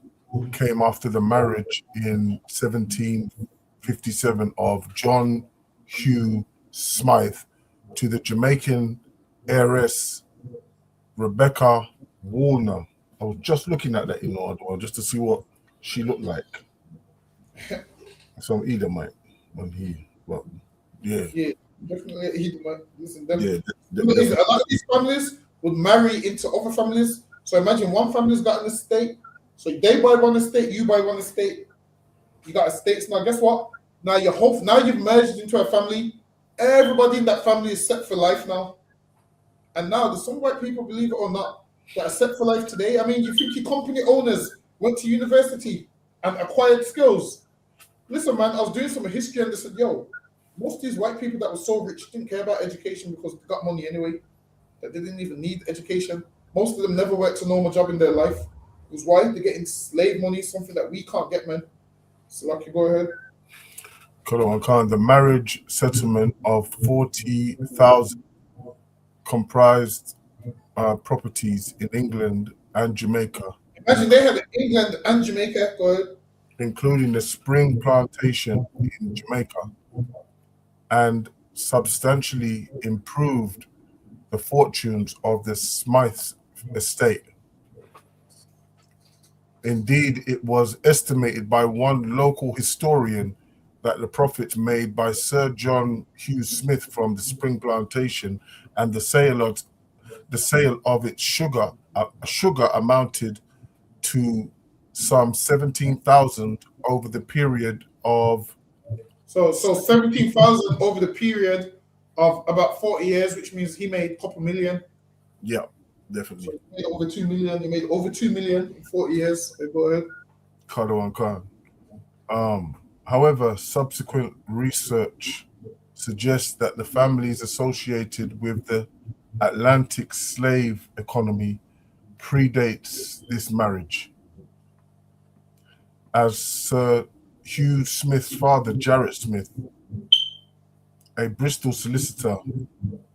came after the marriage in 1757 of John Hugh Smythe to the Jamaican heiress Rebecca Warner. I was just looking at that, just to see what she looked like. Some Edomite on here, but yeah. Yeah, definitely Edomite. Listen, them, yeah, a lot of these families would marry into other families. So imagine one family's got an estate. So they buy one estate, you buy one estate. You got estates now. Guess what? Now you've merged into a family. Everybody in that family is set for life now. And now there's some white people, believe it or not, that are set for life today. I mean, you think your company owners went to university and acquired skills? Listen, man, I was doing some history and they said, yo, most of these white people that were so rich didn't care about education because they got money anyway. That they didn't even need education. Most of them never worked a normal job in their life. Because why? They're getting slave money, something that we can't get, man. So, Lucky, go ahead. The marriage settlement of 40,000 comprised properties in England and Jamaica. Imagine they had England and Jamaica, go ahead. Including the Spring Plantation in Jamaica, and substantially improved the fortunes of the Smythe estate. Indeed, it was estimated by one local historian that the profits made by Sir John Hughes Smith from the Spring Plantation and the sale of its sugar amounted to some 17,000 over the period of. So 17,000 over the period of about 40 years, which means he made a couple million. Yeah, definitely. So he made over 2 million. He made over 2 million in 40 years. So go ahead. However, subsequent research suggests that the families associated with the Atlantic slave economy predates this marriage, as Sir Hugh Smith's father, Jarrett Smith, a Bristol solicitor,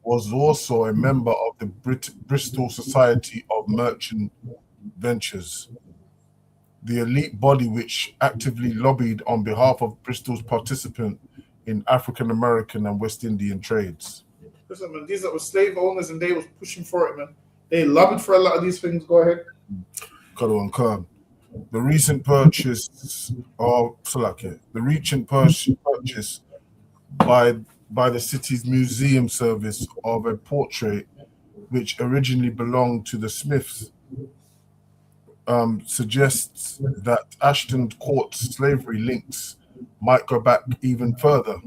was also a member of the Bristol Society of Merchant Ventures, the elite body which actively lobbied on behalf of Bristol's participant in African American and West Indian trades. Listen, man, these that were slave owners and they was pushing for it, man. They lobbied for a lot of these things. Go ahead. The recent purchase by the city's museum service of a portrait which originally belonged to the Smiths suggests that Ashton Court's slavery links might go back even further.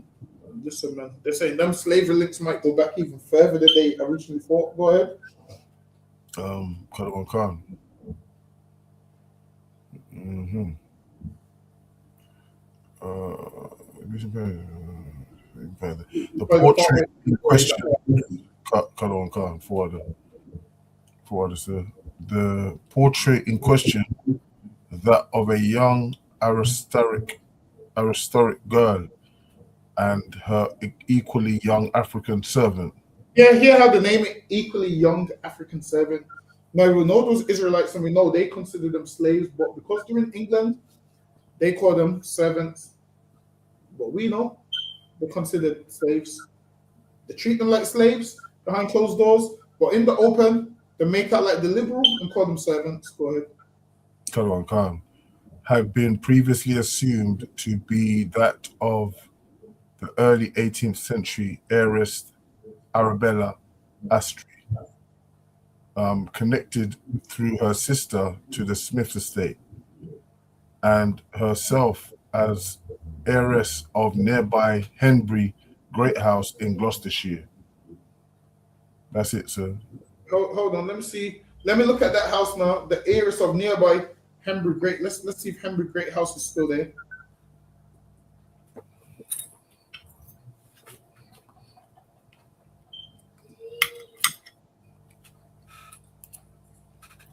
Listen, man, they're saying them slavery links might go back even further than they originally thought. Go ahead. The portrait in question, the portrait in question, that of a young aristocratic girl and her equally young African servant. Yeah, here how the name it, equally young African servant. Now we know those Israelites and we know they consider them slaves, but because they're in England, they call them servants. But we know they're considered slaves. They treat them like slaves behind closed doors, but in the open, they make out like the liberal and call them servants. Go ahead. Karawan Khan, had been previously assumed to be that of the early 18th century heiress Arabella Astri, connected through her sister to the Smith estate, and herself as heiress of nearby Henbury Great House in Gloucestershire. That's it, sir. Hold on, let me see. Let me look at that house now. The heiress of nearby Henbury Great. Let's see if Henbury Great House is still there.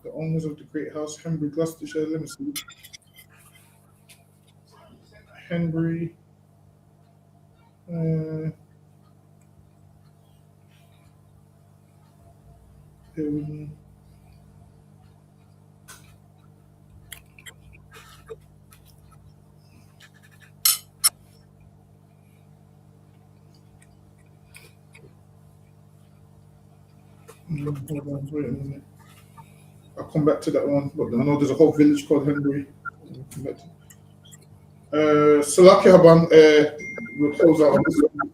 The owners of the Great House, Henbury, Gloucestershire. Let me see. Henbury. Hold on, wait a minute. I'll come back to that one, but I know there's a whole village called Henbury. Salaki Haban will close out on this one.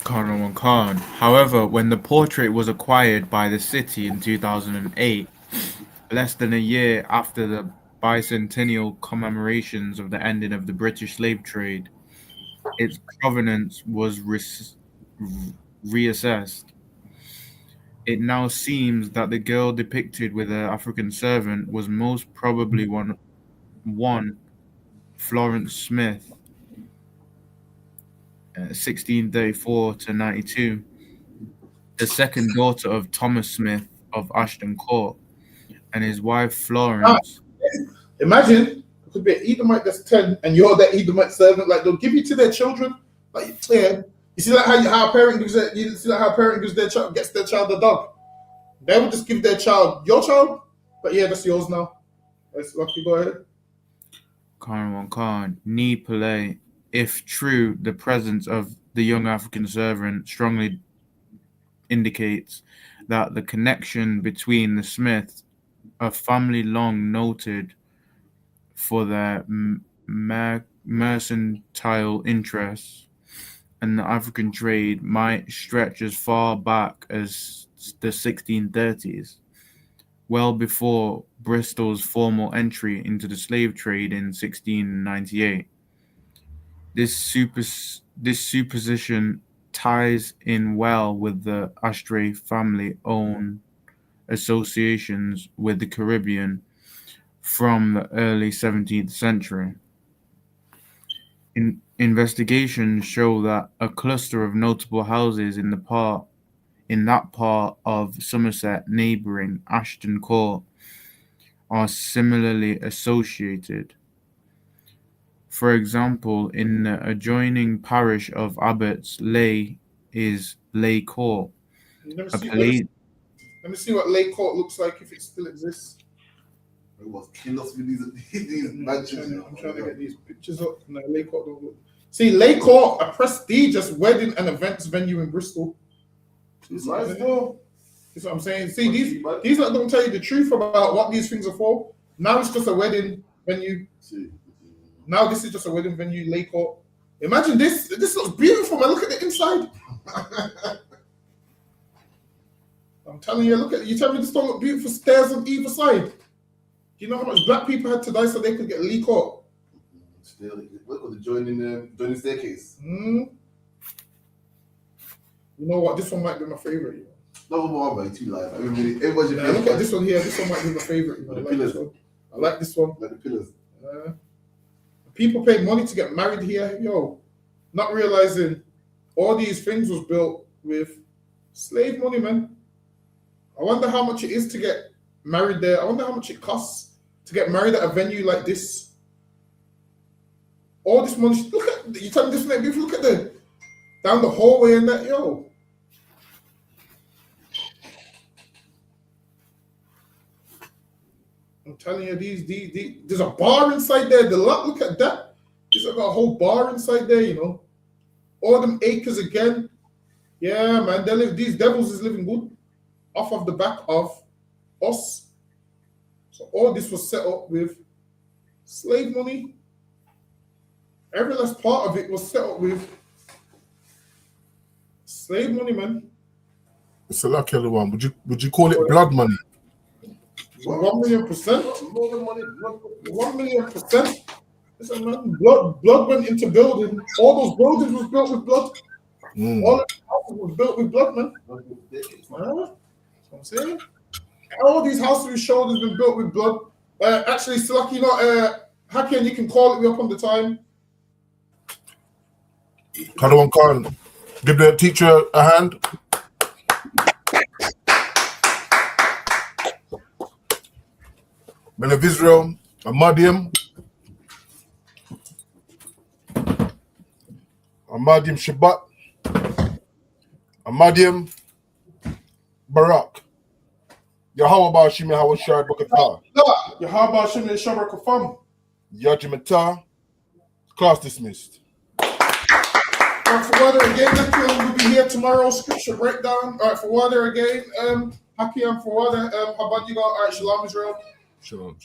Karawan Khan. However, when the portrait was acquired by the city in 2008, less than a year after the bicentennial commemorations of the ending of the British slave trade, its provenance was reassessed. It now seems that the girl depicted with her African servant was most probably one Florence Smith, 1634 to 92, the second daughter of Thomas Smith of Ashton Court, and his wife Florence. Imagine it could be an Edomite that's 10 and you're that Edomite servant. Like, they'll give you to their children. Like, yeah. You see, like how a parent gives their child, gets their child a dog. They would just give their child your child, but yeah, that's yours now. That's lucky. Go ahead. Karawan Khan, Ni Pillay. If true, the presence of the young African servant strongly indicates that the connection between the Smiths, a family long noted for their mercantile interests, and the African trade might stretch as far back as the 1630s, well before Bristol's formal entry into the slave trade in 1698. This supposition ties in well with the Astray family own associations with the Caribbean from the early 17th century. Investigations show that a cluster of notable houses in that part of Somerset neighbouring Ashton Court are similarly associated. For example, in the adjoining parish of Abbots Leigh is Leigh Court. Let me see what Leigh Court looks like, if it still exists. It was kill us with these mansions. I'm trying to get these pictures up. No, Leigh Court don't look. See, Leigh Court, a prestigious wedding and events venue in Bristol. It's nice though. That's what I'm saying. See, these don't tell you the truth about what these things are for. Now it's just a wedding venue. Now this is just a wedding venue, Leigh Court. Imagine this. This looks beautiful, man. Look at the inside. I'm telling you, you tell me this don't look beautiful. Stairs on either side. Do you know how much black people had to die so they could get Leigh Court? Still, look at the joining staircase. You know what? This one might be my favorite. You know? No more, but too live. Everybody's look at this one here. This one might be my favorite. You know? I like this one. Like the pillars. People pay money to get married here, not realizing all these things was built with slave money, man. I wonder how much it is to get married there. I wonder how much it costs to get married at a venue like this. All this money. Look at you. Tell me this one. If you look at down the hallway and that, I'm telling you, these there's a bar inside there. Look at that. There's like a whole bar inside there, All them acres again. Yeah, man. These devils is living good off of the back of us. So all this was set up with slave money. Every last part of it was set up with slave money, man. It's a lucky one. Would you call it blood money? 1,000,000%. 1,000,000%. Listen, man, blood went into building. All those buildings was built with blood. All of the houses was built with blood, man. That's what I'm saying. All these houses we showed has been built with blood. Actually, Silaki, Hakian, you can call it me up on the time. Kadawan Khan, give the teacher a hand. Men of Israel, Amadim Shabbat, Amadim Barak, Yahweh Shimi Hawashad Bakata, Yahweh Shimi Shabbat Kafam, Yajimata, class dismissed. For water again, we'll be here tomorrow. Scripture breakdown. All right, for water again. Hakiam for water. How about you go? All right, Shalom Israel. Shalom.